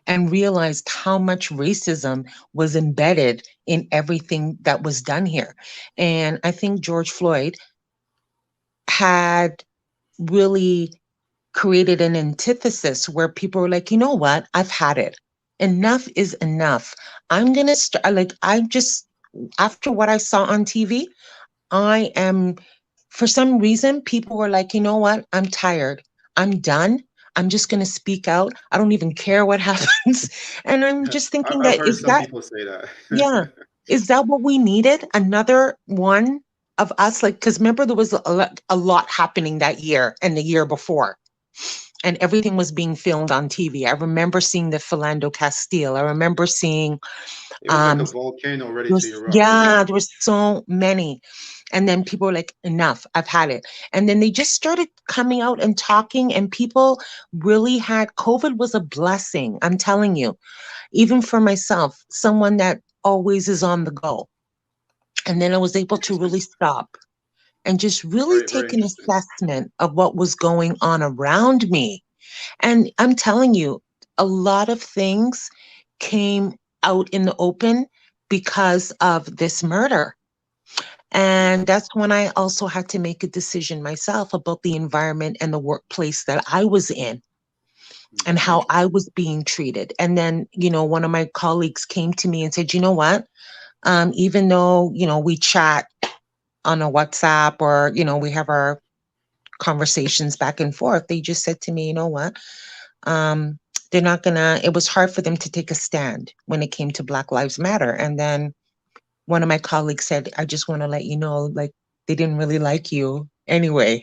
and realized how much racism was embedded in everything that was done here. And I think George Floyd had really created an antithesis where people were like, you know what? I've had it. Enough is enough. I'm going to start, like, I just, after what I saw on TV, I am, for some reason, people were like, you know what? I'm tired. I'm done. I'm just going to speak out. I don't even care what happens. And I'm just thinking I've that, heard some people say yeah, that. is that what we needed? Another one of us? Like, because remember, there was a lot happening that year and the year before, and everything was being filmed on TV. I remember seeing the Philando Castile. I remember seeing It was like um, a volcano ready to erupt. yeah, there was so many. And then people were like, enough, I've had it. And then they just started coming out and talking, and people really had COVID was a blessing. I'm telling you, even for myself, someone that always is on the go. And then I was able to Interesting. really stop and just really Very, very take an interesting. assessment of what was going on around me. And I'm telling you, a lot of things came out in the open because of this murder. And that's when I also had to make a decision myself about the environment and the workplace that I was in and Mm-hmm. how I was being treated. And then, one of my colleagues came to me and said, you know what? Even though, we chat on a WhatsApp or, we have our conversations back and forth, they just said to me, you know what? Um, they're not gonna, it was hard for them to take a stand when it came to Black Lives Matter. And then one of my colleagues said, I just want to let you know, like, they didn't really like you anyway.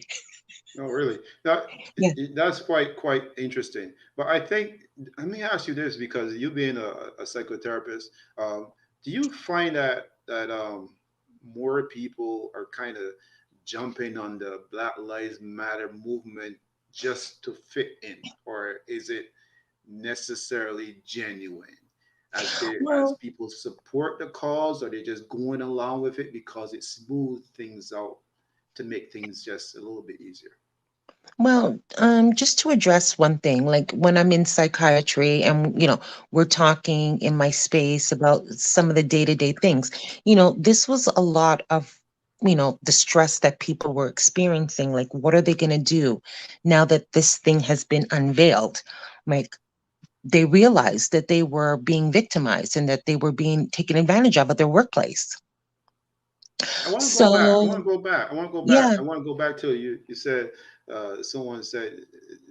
Oh, really? That Yeah. that's quite interesting. But I think let me ask you this because you being a psychotherapist, do you find that more people are kind of jumping on the Black Lives Matter movement just to fit in, or is it necessarily genuine? As Well, people support the cause, or they're just going along with it because it smooths things out to make things just a little bit easier. just to address one thing, like when I'm in psychiatry and, we're talking in my space about some of the day-to-day things, this was a lot of, the stress that people were experiencing. Like, what are they going to do now that this thing has been unveiled? Like, they realized that they were being victimized and that they were being taken advantage of at their workplace. I want to go back. I want So, to go back. I want to go back. yeah, I want to go back to you. You said someone said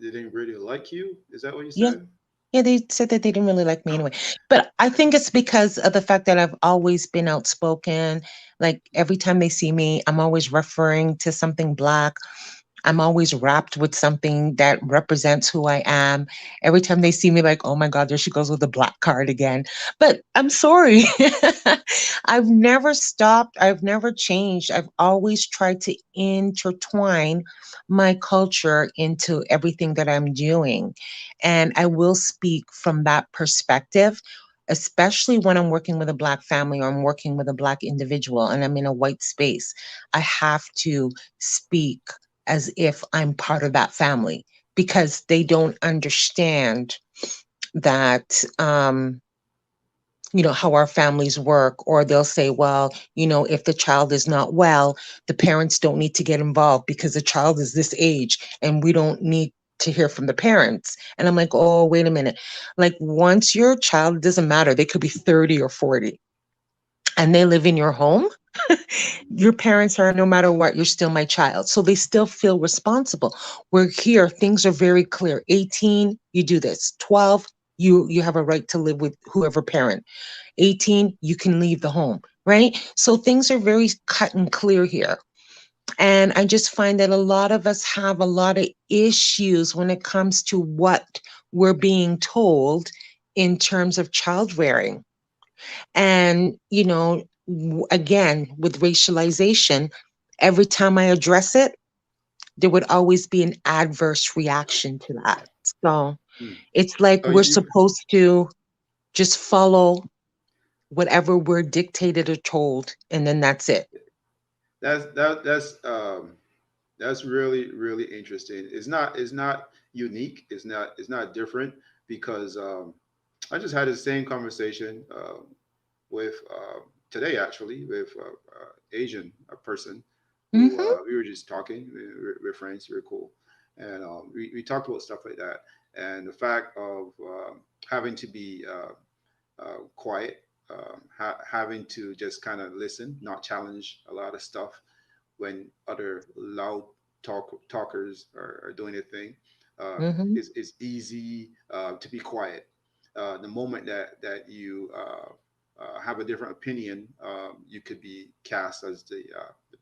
they didn't really like you. Is that what you yeah. said? Yeah, they said that they didn't really like me No. anyway. But I think it's because of the fact that I've always been outspoken. Like every time they see me, I'm always referring to something Black. I'm always wrapped with something that represents who I am. Every time they see me, like, oh my God, there she goes with the black card again. But I'm sorry. I've never stopped. I've never changed. I've always tried to intertwine my culture into everything that I'm doing. And I will speak from that perspective, especially when I'm working with a Black family or I'm working with a Black individual and I'm in a white space. I have to speak as if I'm part of that family because they don't understand that. How our families work, or they'll say, well, if the child is not well, the parents don't need to get involved because the child is this age and we don't need to hear from the parents. And I'm like, oh, wait a minute. Like, once your child, it doesn't matter, they could be 30 or 40 and they live in your home, your parents are, no matter what, you're still my child. So they still feel responsible. We're here, things are very clear. 18, you do this. 12, you have a right to live with whoever parent. 18, you can leave the home, right? So things are very cut and clear here. And I just find that a lot of us have a lot of issues when it comes to what we're being told in terms of child rearing. And, again, with racialization, every time I address it, there would always be an adverse reaction to that. So Hmm. it's like So we're you supposed to just follow whatever we're dictated or told, and then that's it. that's really really interesting. It's not unique. It's not different because I just had the same conversation with today actually with Asian person who Mm-hmm. we were just talking. We're friends. We're cool, and we talked about stuff like that and the fact of having to be quiet, having to just kind of listen, not challenge a lot of stuff when other loud talkers are doing their thing. Mm-hmm. It's easy to be quiet. The moment that you have a different opinion, you could be cast as the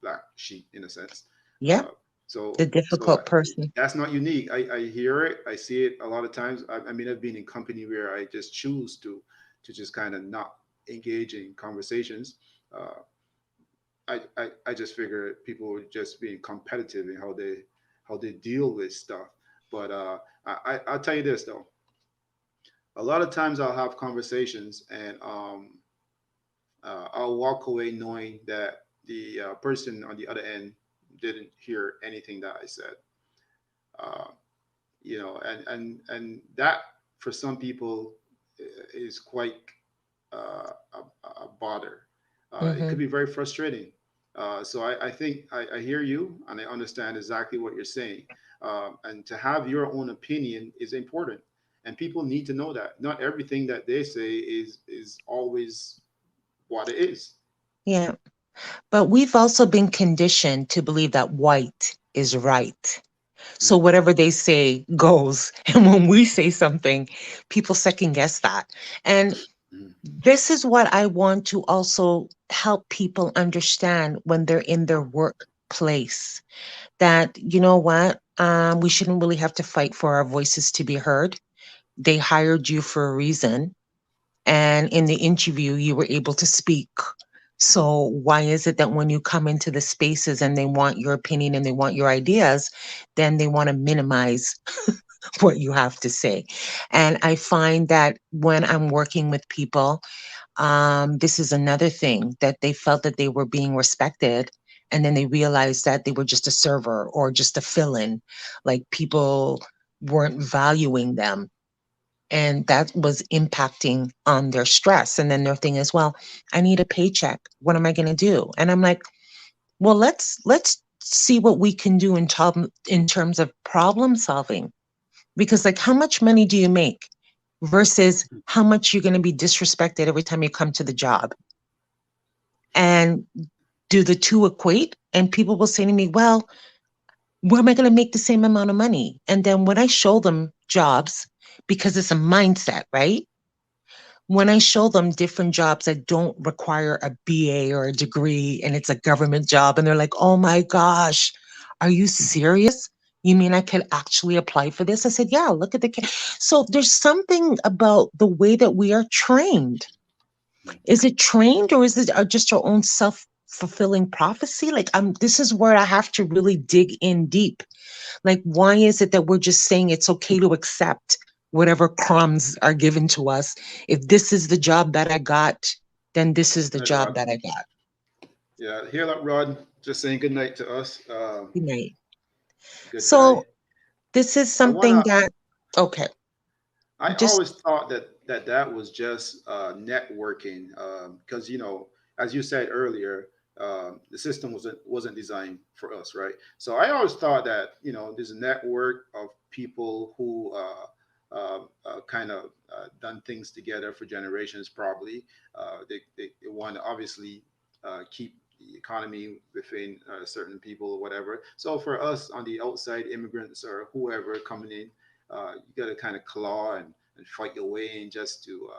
black sheep in a sense. Yep. Uh, so The so difficult person. that's not unique. I hear it. I see it a lot of times. I mean, I've been in company where I just choose to just kind of not engage in conversations. Uh, I just figure people are just being competitive in how they deal with stuff. But I'll tell you this though. A lot of times I'll have conversations and I'll walk away knowing that the person on the other end didn't hear anything that I said. Uh, and that for some people is quite a bother. It Mm-hmm. could be very frustrating. So I think I hear you and I understand exactly what you're saying. And to have your own opinion is important, and people need to know that not everything that they say is always what it is. Yeah. But we've also been conditioned to believe that white is right. So Mm, whatever they say goes. And when we say something, people second guess that. And mm, this is what I want to also help people understand when they're in their workplace, that, you know what, we shouldn't really have to fight for our voices to be heard. They hired you for a reason. And in the interview, you were able to speak. So why is it that when you come into the spaces and they want your opinion and they want your ideas, then they want to minimize what you have to say? And I find that when I'm working with people, this is another thing, that they felt that they were being respected. And then they realized that they were just a server or just a fill in, like people weren't valuing them. And that was impacting on their stress. And then their thing is, well, I need a paycheck. What am I going to do? And I'm like, well, let's see what we can do in terms of problem solving. Because, like, how much money do you make versus how much you're going to be disrespected every time you come to the job? And do the two equate? And people will say to me, well, where am I going to make the same amount of money? And then when I show them jobs, because it's a mindset, right? When I show them different jobs that don't require a BA or a degree and it's a government job, and they're like, oh my gosh, are you serious? You mean I could actually apply for this? I said, yeah, look at the So there's something about the way that we are trained. Is it trained, or is it just our own self-fulfilling prophecy? Like, this is where I have to really dig in deep. Like, why is it that we're just saying it's okay to accept whatever crumbs are given to us? If this is the job that I got, then this is the Night, job Rod. that I got. Yeah, hear that, Rod. Just saying good night to us. Good night. Good guy. So this is I something wanna. that, okay, I just, always thought that was just networking, because as you said earlier, the system wasn't designed for us, right? So I always thought that there's a network of people who kind of done things together for generations. Probably they want to obviously keep the economy within certain people or whatever. So for us on the outside, immigrants or whoever coming in, you got to kind of claw and fight your way in just to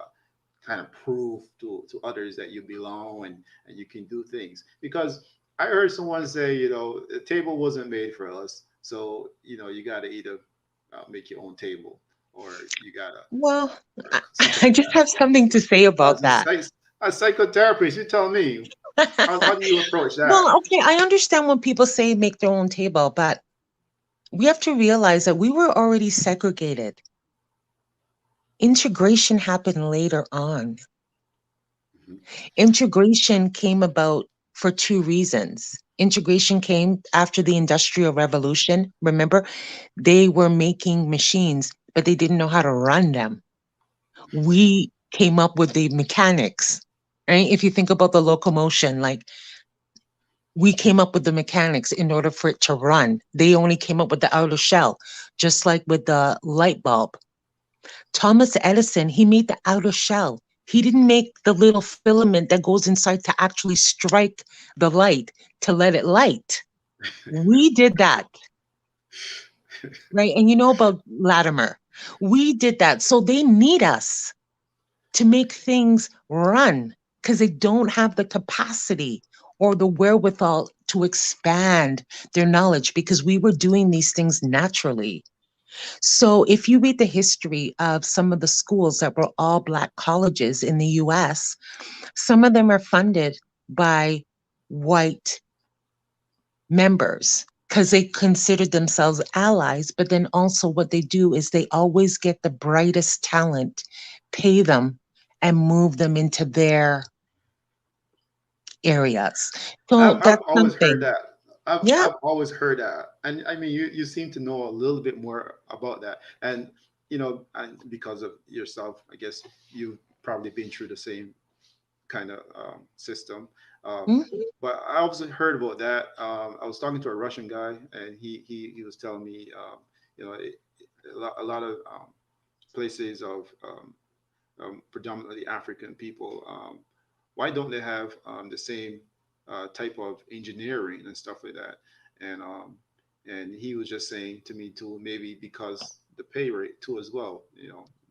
kind of prove to others that you belong and you can do things. Because I heard someone say, the table wasn't made for us. So, you got to either make your own table or you got to, well, or I, something I like just that. have something to say about As that. a psychotherapist, you tell me, how do you approach that? Well, okay, I understand when people say make their own table, but we have to realize that we were already segregated. Integration happened later on. Mhm. Integration came about for two reasons. Integration came after the Industrial Revolution. Remember, they were making machines, but they didn't know how to run them. We came up with the mechanics, right? If you think about the locomotion, like we came up with the mechanics in order for it to run. They only came up with the outer shell, just like with the light bulb. Thomas Edison, he made the outer shell. He didn't make the little filament that goes inside to actually strike the light to let it light. We did that, right? And you know about Latimer. We did that. So they need us to make things run because they don't have the capacity or the wherewithal to expand their knowledge because we were doing these things naturally. So if you read the history of some of the schools that were all Black colleges in the US, some of them are funded by white members because they considered themselves allies. But then also what they do is they always get the brightest talent, pay them, and move them into their areas. So I've that's always heard something. that. Yeah. I've always heard that, and I mean, you seem to know a little bit more about that, and and because of yourself, I guess you've probably been through the same kind of system. Um, Mhm. but I also heard about that. I was talking to a Russian guy, and he was telling me, you know, it, a lot of places of predominantly African people, why don't they have the same type of engineering and stuff like that? And he was just saying to me too, maybe because the pay rate too as well,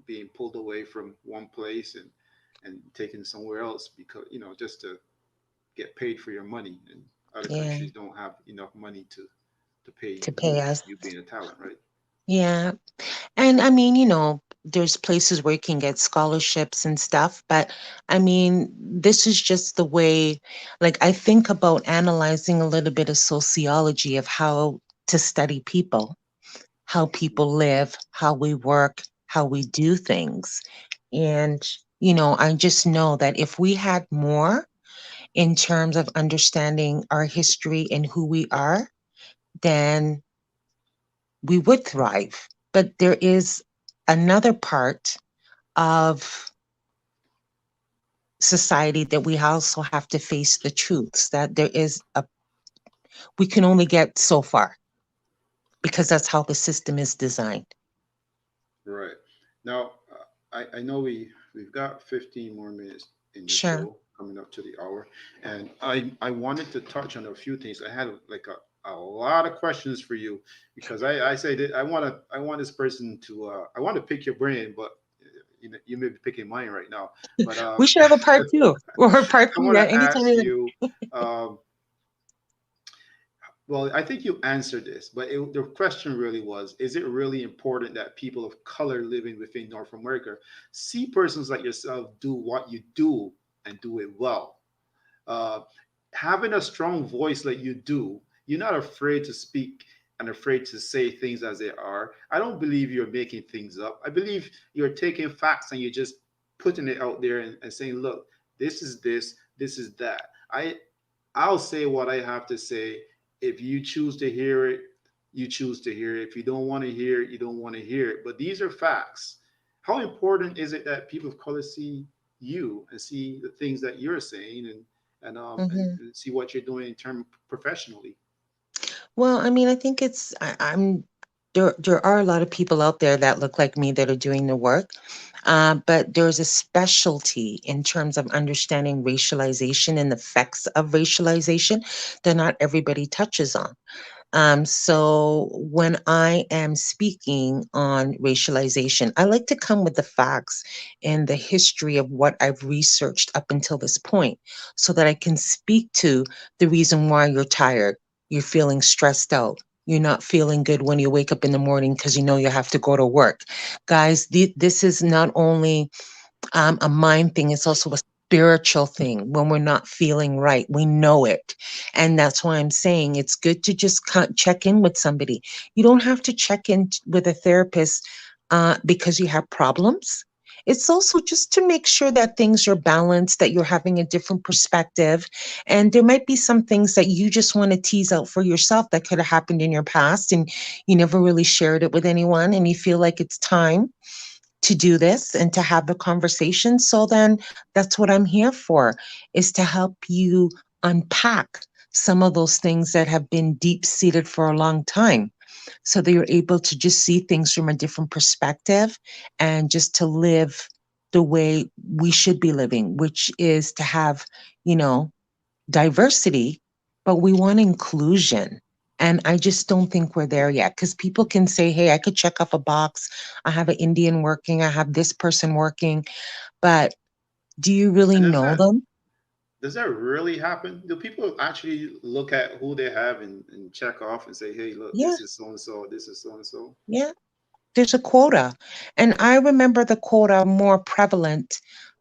being pulled away from one place and taken somewhere else because just to get paid for your money, and other Yeah. countries don't have enough money to pay To you pay us. you being a talent, right? Yeah. And I mean, there's places where you can get scholarships and stuff, but I mean, this is just the way, like, I think about analyzing a little bit of sociology of how to study people, how people live, how we work, how we do things. And, I just know that if we had more in terms of understanding our history and who we are, then we would thrive. But there is another part of society that we also have to face the truths that we can only get so far because that's how the system is designed. Right. Now, I know we've got 15 more minutes in the Sure. show coming up to the hour, and I wanted to touch on a few things. I had like a lot of questions for you because I say that I want this person to I want to pick your brain, but you may be picking mine right now. But We should have a part 2 or a part I 3 want at to any time. ask you, um, Well, I think you answered this, but the question really was: is it really important that people of color living within North America see persons like yourself do what you do and do it well? uh, Having a strong voice like you do, you're not afraid to speak and afraid to say things as they are. I don't believe you're making things up. I believe you're taking facts and you're just putting it out there and saying, look, this is that. I'll say what I have to say. If you choose to hear it, you choose to hear it. If you don't want to hear it, you don't want to hear it. But these are facts. How important is it that people of color see you and see the things that you're saying Hmm. and see what you're doing in term professionally? Well, I mean, I think I'm there are a lot of people out there that look like me that are doing the work, but there's a specialty in terms of understanding racialization and the effects of racialization that not everybody touches on. So when I am speaking on racialization, I like to come with the facts and the history of what I've researched up until this point so that I can speak to the reason why you're tired, you're feeling stressed out. You're not feeling good when you wake up in the morning because you know you have to go to work. Guys, this is not only a mind thing, it's also a spiritual thing. When we're not feeling right, we know it. And that's why I'm saying it's good to just check in with somebody. You don't have to check in with a therapist because you have problems. It's also just to make sure that things are balanced, that you're having a different perspective. And there might be some things that you just want to tease out for yourself that could have happened in your past and you never really shared it with anyone. And you feel like it's time to do this and to have the conversation. So then that's what I'm here for, is to help you unpack some of those things that have been deep seated for a long time so that you're able to just see things from a different perspective and just to live the way we should be living, which is to have, you know, diversity, but we want inclusion. And I just don't think we're there yet because people can say, hey, I could check off a box. I have an Indian working, I have this person working, but do you really And know them? does that really happen? Do people actually look at who they have and check off and say, hey, look, Yeah, this is so and so, this is so and so? yeah. There's a quota. And I remember the quota more prevalent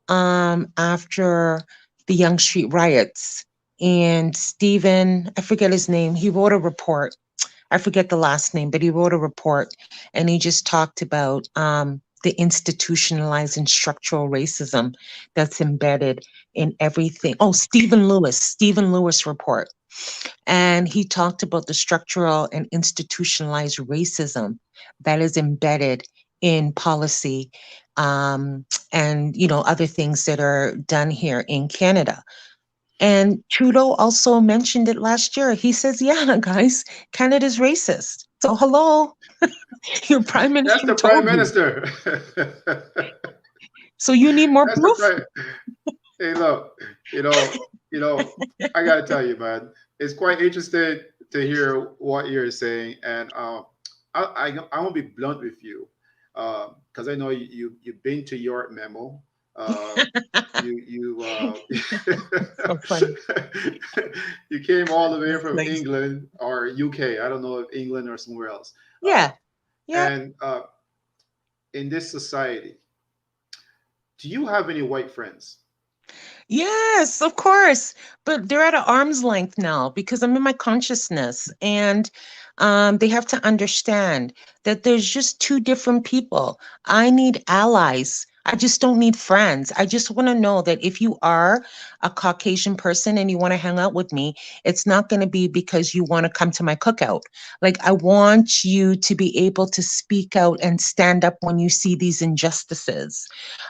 after the Young Street riots. And Stephen, I forget his name, he wrote a report. I forget the last name, but he wrote a report and he just talked about the institutionalized and structural racism that's embedded in everything. Oh, Stephen Lewis report. And he talked about the structural and institutionalized racism that is embedded in policy and other things that are done here in Canada. And Trudeau also mentioned it last year. He says, yeah, guys, Canada's racist. So, hello, your prime That's minister the prime told you. minister. So, you need more That's the proof? prime. Hey, look, you know, I gotta tell you, man, it's quite interesting to hear what you're saying, and I want to be blunt with you, because I know you've been to York Memo. Uh, you So funny. you came all the way That's from nice. England or UK. I don't know if England or somewhere else. Uh, Yeah. Yeah. and in this society, do you have any white friends? Yes, of course. But they're at an arm's length now because I'm in my consciousness. And they have to understand that there's just two different people. I need allies. I just don't need friends. I just want to know that if you are a Caucasian person and you want to hang out with me, it's not going to be because you want to come to my cookout. Like, I want you to be able to speak out and stand up when you see these injustices,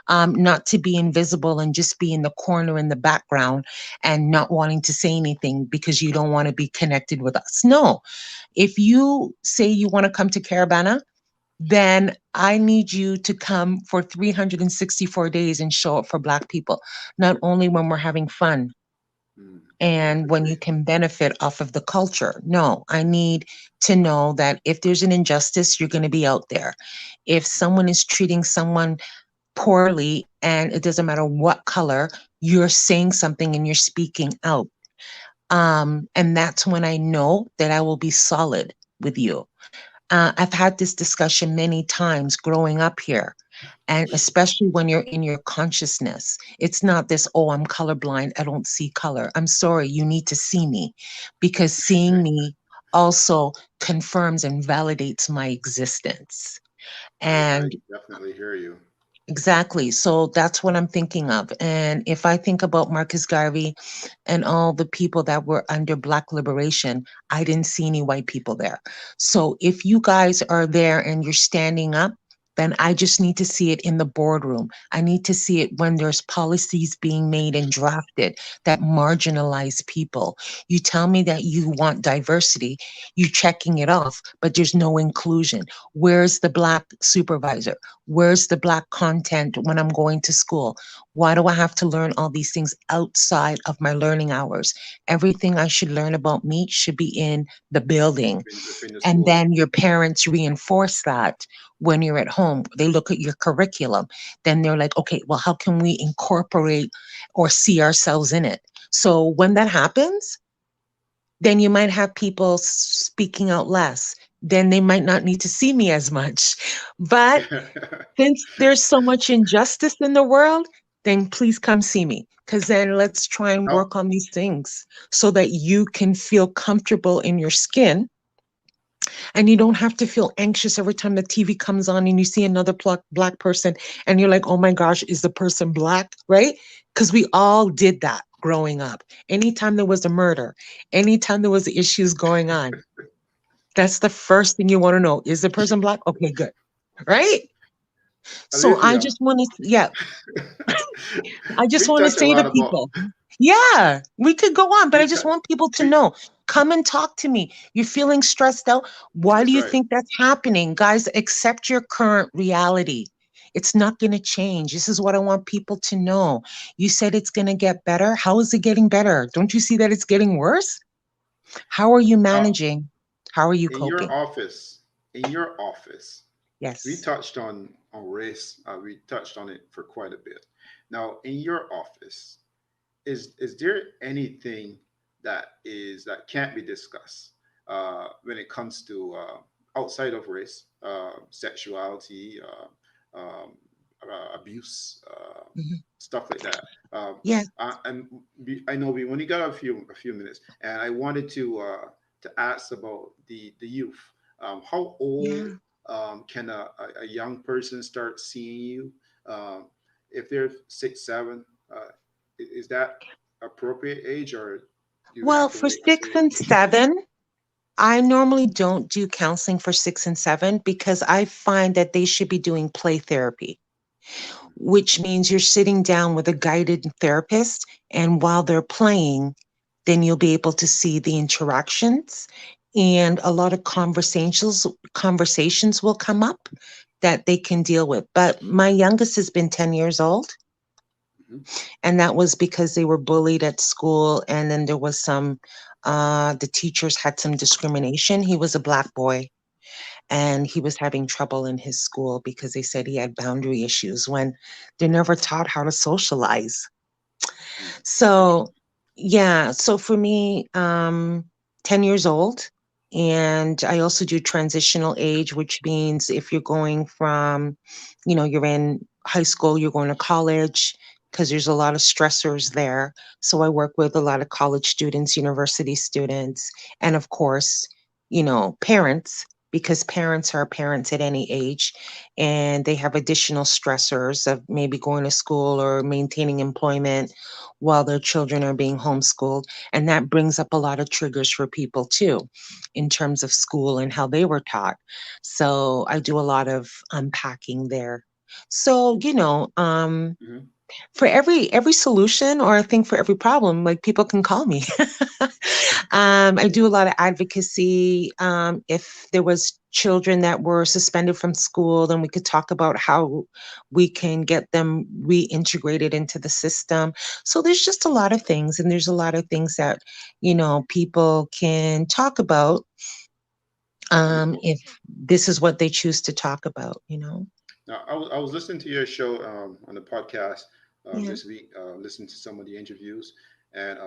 not to be invisible and just be in the corner in the background and not wanting to say anything because you don't want to be connected with us. No, if you say you want to come to Caravana, then I need you to come for 364 days and show up for Black people, not only when we're having fun Hmm, and when you agree. can benefit off of the culture. No, I need to know that if there's an injustice, you're going to be out there. If someone is treating someone poorly, and it doesn't matter what color, you're saying something and you're speaking out. And that's when I know that I will be solid with you. I've had this discussion many times growing up here. And especially when you're in your consciousness, it's not this, oh, I'm colorblind, I don't see color. I'm sorry, you need to see me, because seeing me also confirms and validates my existence. I And definitely hear you. exactly. So that's what I'm thinking of. And if I think about Marcus Garvey and all the people that were under Black liberation, I didn't see any white people there. So if you guys are there and you're standing up, then I just need to see it in the boardroom. I need to see it when there's policies being made and drafted that marginalize people. You tell me that you want diversity, you checking it off, but there's no inclusion. Where's the Black supervisor? Where's the Black content when I'm going to school? Why do I have to learn all these things outside of my learning hours? Everything I should learn about me should be in the building. Within the And school. then your parents reinforce that when you're at home. They look at your curriculum. Then they're like, okay, well, how can we incorporate or see ourselves in it? So when that happens, then you might have people speaking out less. Then they might not need to see me as much. But since there's so much injustice in the world, then please come see me. Because then let's try and Now, work on these things so that you can feel comfortable in your skin and you don't have to feel anxious every time the TV comes on and you see another black person and you're like, oh my gosh, is the person black? Right? Because we all did that growing up. Anytime there was a murder, anytime there was issues going on, that's the first thing you want to know. Is the person black? Okay, good. Right? So I Alethea, just want to, yeah, I just we want to touch a say to lot about people, yeah, we could go on, but we I just touch want people to we. know. Come and talk to me. You're feeling stressed out. Why do That's you right. think that's happening? Guys, accept your current reality. It's not going to change. This is what I want people to know. You said it's going to get better. How is it getting better? Don't you see that it's getting worse? How are you Now, managing? How are you in your coping? office, in your office, we Yes. touched on race. We touched on it for quite a bit. Now, in your office, is there anything that can't be discussed when it comes to outside of race, sexuality, abuse, Mhm. stuff like that? Yes. I know we only got a few minutes, and I wanted to ask about the youth. How old Yeah. can a young person start seeing you? If they're 6, 7, is that appropriate age, or do we Well, have to for wait and six see? and seven, I normally don't do counseling for 6 and 7 because I find that they should be doing play therapy, which means you're sitting down with a guided therapist. And while they're playing, then you'll be able to see the interactions and a lot of conversations will come up that they can deal with. But my youngest has been 10 years old, Mhm. and that was because they were bullied at school and then there was some the teachers had some discrimination. He was a black boy and he was having trouble in his school because they said he had boundary issues when they're never taught how to socialize. Mm. So yeah, so for me, 10 years old. And I also do transitional age, which means if you're going from, you're in high school, you're going to college, because there's a lot of stressors there. So I work with a lot of college students, university students, and of course, parents, because parents are parents at any age and they have additional stressors of maybe going to school or maintaining employment while their children are being homeschooled. And that brings up a lot of triggers for people too, in terms of school and how they were taught. So I do a lot of unpacking there. So, Mhm. for every solution, or I think for every problem, like people can call me. I do a lot of advocacy. If there was children that were suspended from school, then we could talk about how we can get them reintegrated into the system. So there's just a lot of things, and there's a lot of things that people can talk about, Wonderful. if this is what they choose to talk about. Now, I was listening to your show on the podcast Yeah. this week, listening to some of the interviews, and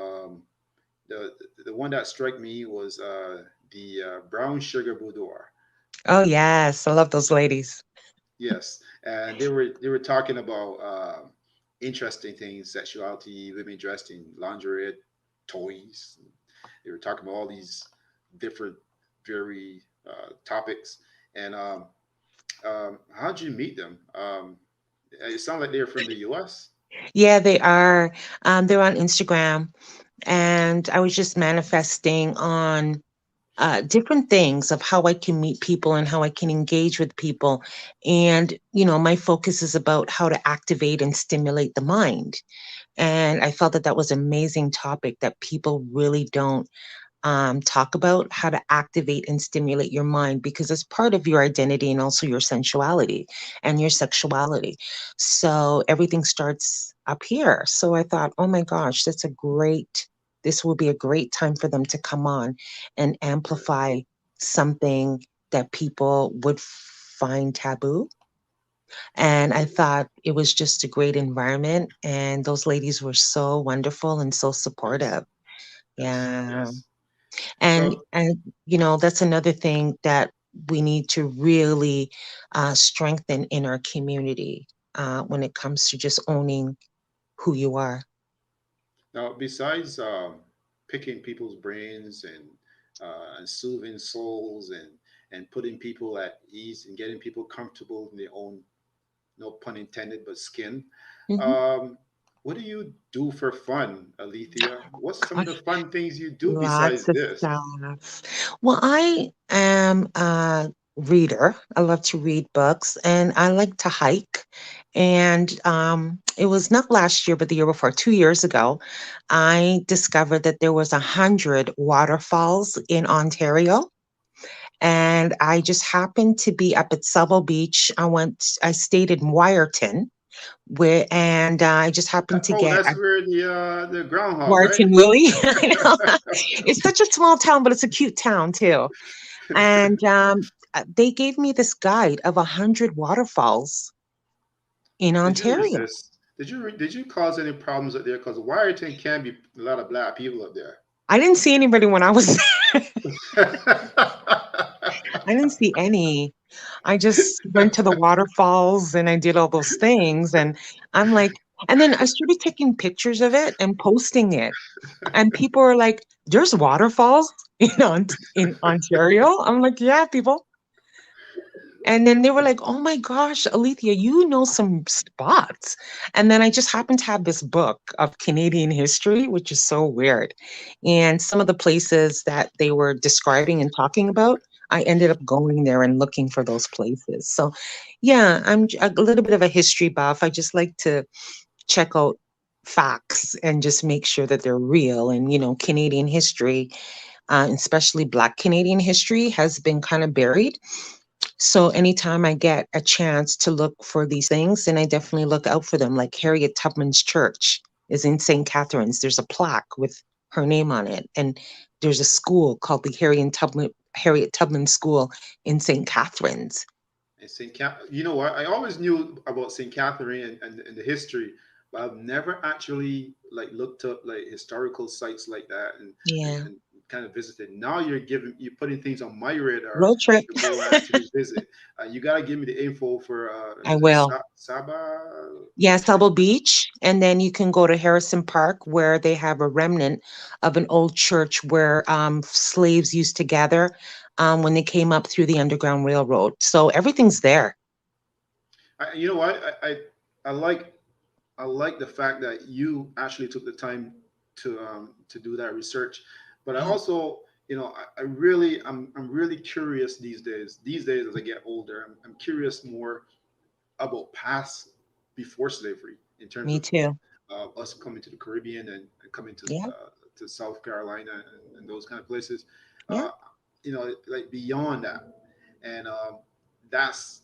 the the one that struck me was the brown sugar boudoir. Oh, yes. I love those ladies. Yes, and they were talking about interesting things, sexuality, women dressed in lingerie, toys. They were talking about all these different, very topics. And how'd you meet them? It sounds like they're from the U.S. Yeah, they are. They're on Instagram. And I was just manifesting on different things of how I can meet people and how I can engage with people. And, my focus is about how to activate and stimulate the mind. And I felt that that was an amazing topic that people really don't talk about, how to activate and stimulate your mind, because it's part of your identity and also your sensuality and your sexuality. So everything starts up here. So I thought, oh my gosh, this will be a great time for them to come on and amplify something that people would find taboo. And I thought it was just a great environment. And those ladies were so wonderful and so Yes, supportive. yes, Yeah. yes. And So that's another thing that we need to really strengthen in our community when it comes to just owning who you are. now, besides picking people's brains and soothing souls and putting people at ease and getting people comfortable in their own, no pun intended, but skin. Mhm. Um, what do you do for fun, Alethea? What's some of the Gosh, fun things you do lots besides of this? stuff. Well, I am a reader. I love to read books and I like to hike. And it was not last year, but the year before, 2 years ago, I discovered that there was 100 waterfalls in Ontario. And I just happened to be up at Subtle Beach. I stayed in Wyerton, and I just happened to Oh, get that's where the groundhog, right? Wyerton Willie. I know. It's such a small town, but it's a cute town too. And they gave me this guide of 100 waterfalls in Did you Ontario. resist? Did you cause any problems up there? Because Wyerton can be a lot of black people up there. I didn't see anybody when I was there. I didn't see any. I just went to the waterfalls and I did all those things. And I'm like, and then I started taking pictures of it and posting it. And people are like, there's waterfalls in Ontario. I'm like, yeah, people. And then they were like, oh my gosh, Alethea, you know some spots. And then I just happened to have this book of Canadian history, which is so weird. And some of the places that they were describing and talking about, I ended up going there and looking for those places. So, yeah, I'm a little bit of a history buff. I just like to check out facts and just make sure that they're real. And, Canadian history, especially Black Canadian history, has been kind of buried. So anytime I get a chance to look for these things, then I definitely look out for them. Like Harriet Tubman's church is in St. Catharines. There's a plaque with her name on it. And there's a school called the Harriet Tubman School in St. Catharines. And you know what? I always knew about St. Catherine and the history, but I've never actually like looked up like historical sites like that Yeah. and kind of visited. Now you're putting things on my radar Road trip. to go and actually visit. You gotta give me the info for I is it will. Saba? Yeah, Pebble Beach. And then you can go to Harrison Park where they have a remnant of an old church where slaves used to gather when they came up through the Underground Railroad. So everything's there. You know what? I like the fact that you actually took the time to do that research, but I Yeah. also, I'm really curious these days. These days, as I get older, I'm curious more about past before slavery in terms Me of too. us coming to the Caribbean and coming Yeah. to South Carolina and those kind of places. Yeah. Uh, like beyond that, and that's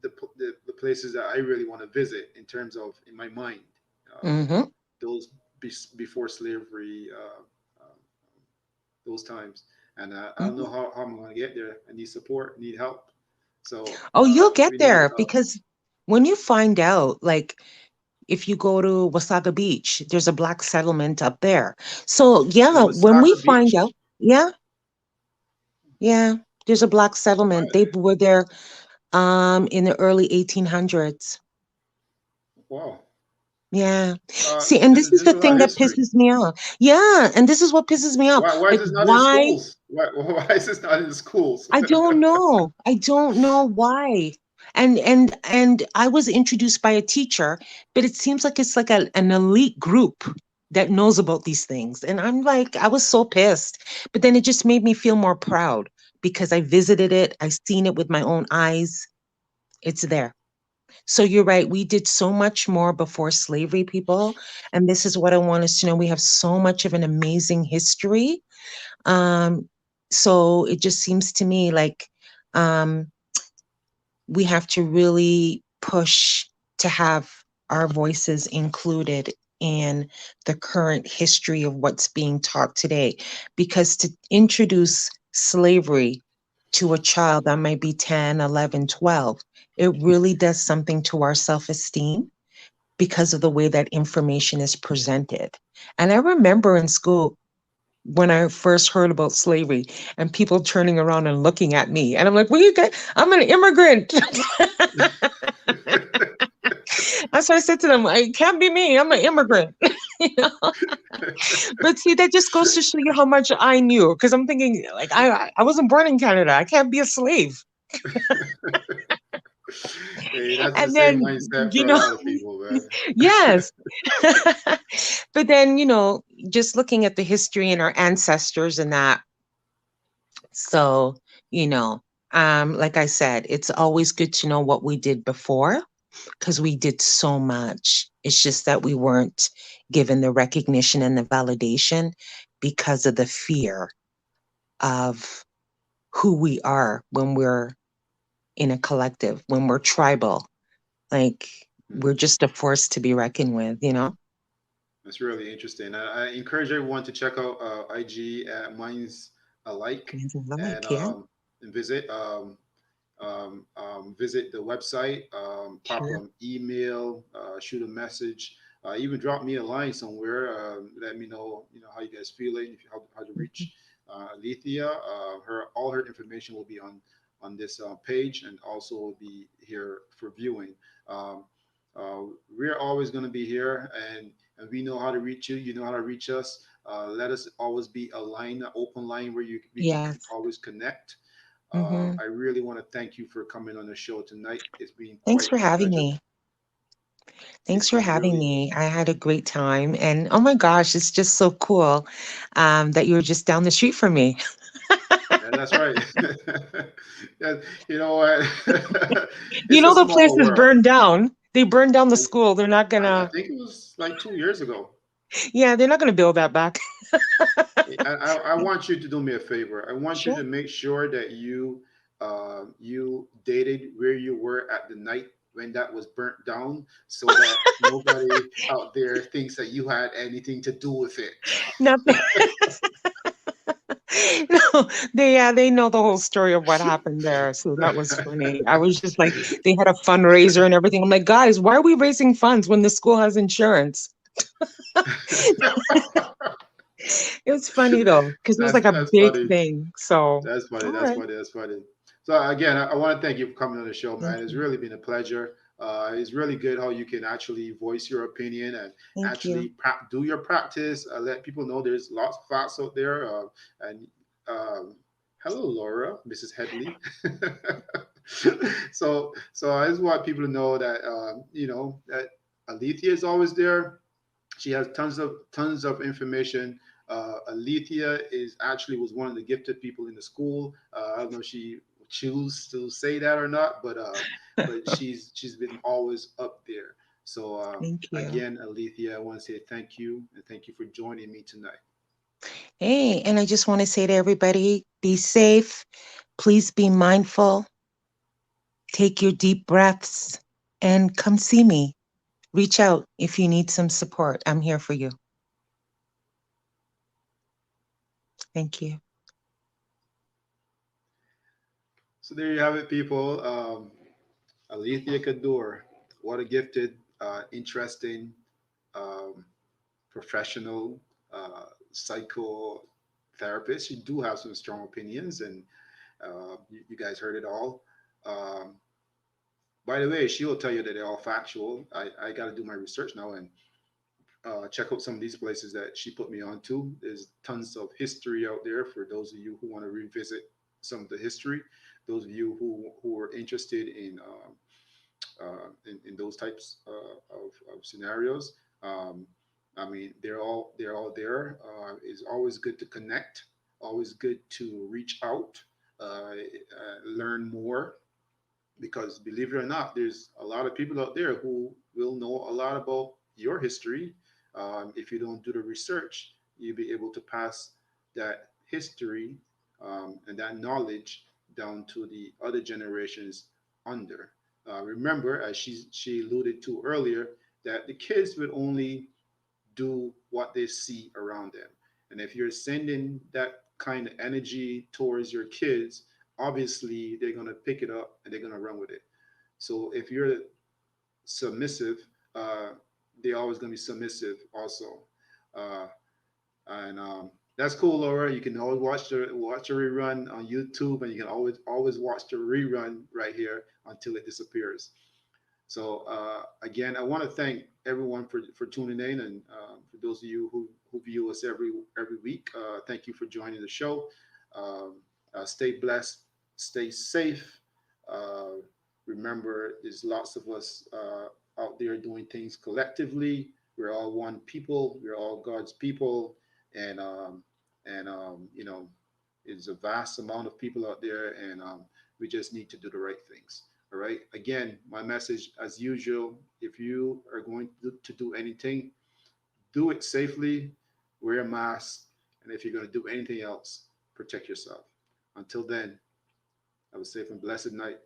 the places that I really want to visit in terms of in my mind. Uh, Mm-hmm. those before slavery, those times, and I don't Hmm. know how I'm going to get there. I need support, need help. So Oh, you'll we get need your there help. because when you find out, like, if you go to Wasaga Beach, there's a black settlement up there. So In yeah, when we Wasaga find Beach. out, yeah, yeah, there's a black settlement. They What? were there in the early 1800s. Wow. Yeah. See, and this is There's the a lot thing of that history. pisses me off. Yeah, and this is what pisses me off. Why is Like, this not in why? schools? Why is this not in the schools? I don't know. I don't know why. And I was introduced by a teacher, but it seems like it's like an elite group that knows about these things. And I'm like, I was so pissed. But then it just made me feel more proud because I visited it, I seen it with my own eyes. It's there. So you're right. We did so much more before slavery, people. And this is what I want us to know. We have so much of an amazing history. Um, so it just seems to me like um, we have to really push to have our voices included in the current history of what's being taught today. Because to introduce slavery to a child that might be 10, 11, 12, it really does something to our self-esteem because of the way that information is presented. And I remember in school, when I first heard about slavery and people turning around and looking at me. And I'm like, well, you got, I'm an immigrant. That's what I said to them. It can't be me. I'm an immigrant. You know? But see, that just goes to show you how much I knew. Because I'm thinking, like, I wasn't born in Canada. I can't be a slave. Hey, that's the And same then, mindset you for a know, lot of people, man. yes. But then, just looking at the history and our ancestors and that. So, you know, like I said, it's always good to know what we did before because we did so much. It's just that we weren't given the recognition and the validation because of the fear of who we are when we're in a collective, when we're tribal. Like we're Mhm. just a force to be reckoned with, you know? That's really interesting. I encourage everyone to check out IG at Minds Alike Kinds of and like, yeah, um, and visit the website, pop sure. an email, shoot a message, even drop me a line somewhere. Let me know, how you guys feeling, if you, how to Mhm. reach Alethea. All her information will be on this page, and also will be here for viewing. Um, uh, we're always going to be here, and we know how to reach you. You know how to reach us. Let us always be a line, an open line where we can Yes. always connect. Hmm. I really want to thank you for coming on the show tonight. It's been Thanks quite for a having pleasure. me. It's Thanks for been having really, me. I had a great time. And oh my gosh, it's just so cool that you were just down the street from me. yeah, that's right. Yeah, you know what? You It's a know, the place small is world. burned down. They burned down the school. They're not I gonna, think it was like 2 years ago. yeah, they're not gonna build that back. I want you to do me a favor. I want you Sure. to make sure that you dated where you were at the night when that was burnt down, so that nobody out there thinks that you had anything to do with it. Nothing. No, they know the whole story of what happened there. So that was funny. I was just like, they had a fundraiser and everything. I'm like, guys, why are we raising funds when the school has insurance? It was funny though, because it was like a That's big funny. thing. So, That's funny. all That's right. funny. That's funny. So again, I want to thank you for coming on the show, Thank man. It's you. really been a pleasure. It's really good how you can actually voice your opinion and Thank you. actually do your practice. Let people know there's lots of facts out there. And um, hello, Laura, Mrs. Headley. So I just want people to know that that Alethea is always there. She has tons of information. Alethea is actually was one of the gifted people in the school. I don't know if she choose to say that or not, but she's been always up there. So Thank you. again, Alethea, I want to say thank you, and thank you for joining me tonight. Hey, and I just want to say to everybody, be safe. Please be mindful. Take your deep breaths and come see me. Reach out if you need some support. I'm here for you. Thank you. So there you have it, people. Alethea Cadore, what a gifted interesting, um, professional psychotherapist. She do have some strong opinions, and you guys heard it all. Um, by the way, she will tell you that they're all factual. I got to do my research now and check out some of these places that she put me on to. There's tons of history out there for those of you who want to revisit some of the history. Those of you who are interested in those types of scenarios. Um, I mean, they're all there. It's always good to connect. Always good to reach out, learn more, because believe it or not, there's a lot of people out there who will know a lot about your history. If you don't do the research, you'll be able to pass that history and that knowledge down to the other generations under. Remember, as she alluded to earlier, that the kids would only do what they see around them. And if you're sending that kind of energy towards your kids, obviously they're going to pick it up and they're going to run with it. So if you're submissive, uh, they're always going to be submissive also. Uh, and That's cool, Laura. You can always watch the rerun on YouTube, and you can always watch the rerun right here until it disappears. So again, I want to thank everyone for tuning in, and for those of you who view us every week, thank you for joining the show. Stay blessed, stay safe. Uh, Remember, there's lots of us out there doing things collectively. We're all one people. We're all God's people, and you know, there's a vast amount of people out there, and we just need to do the right things. All right. Again, my message, as usual, if you are going to do anything, do it safely, wear a mask, and if you're going to do anything else, protect yourself. Until then, have a safe and blessed night.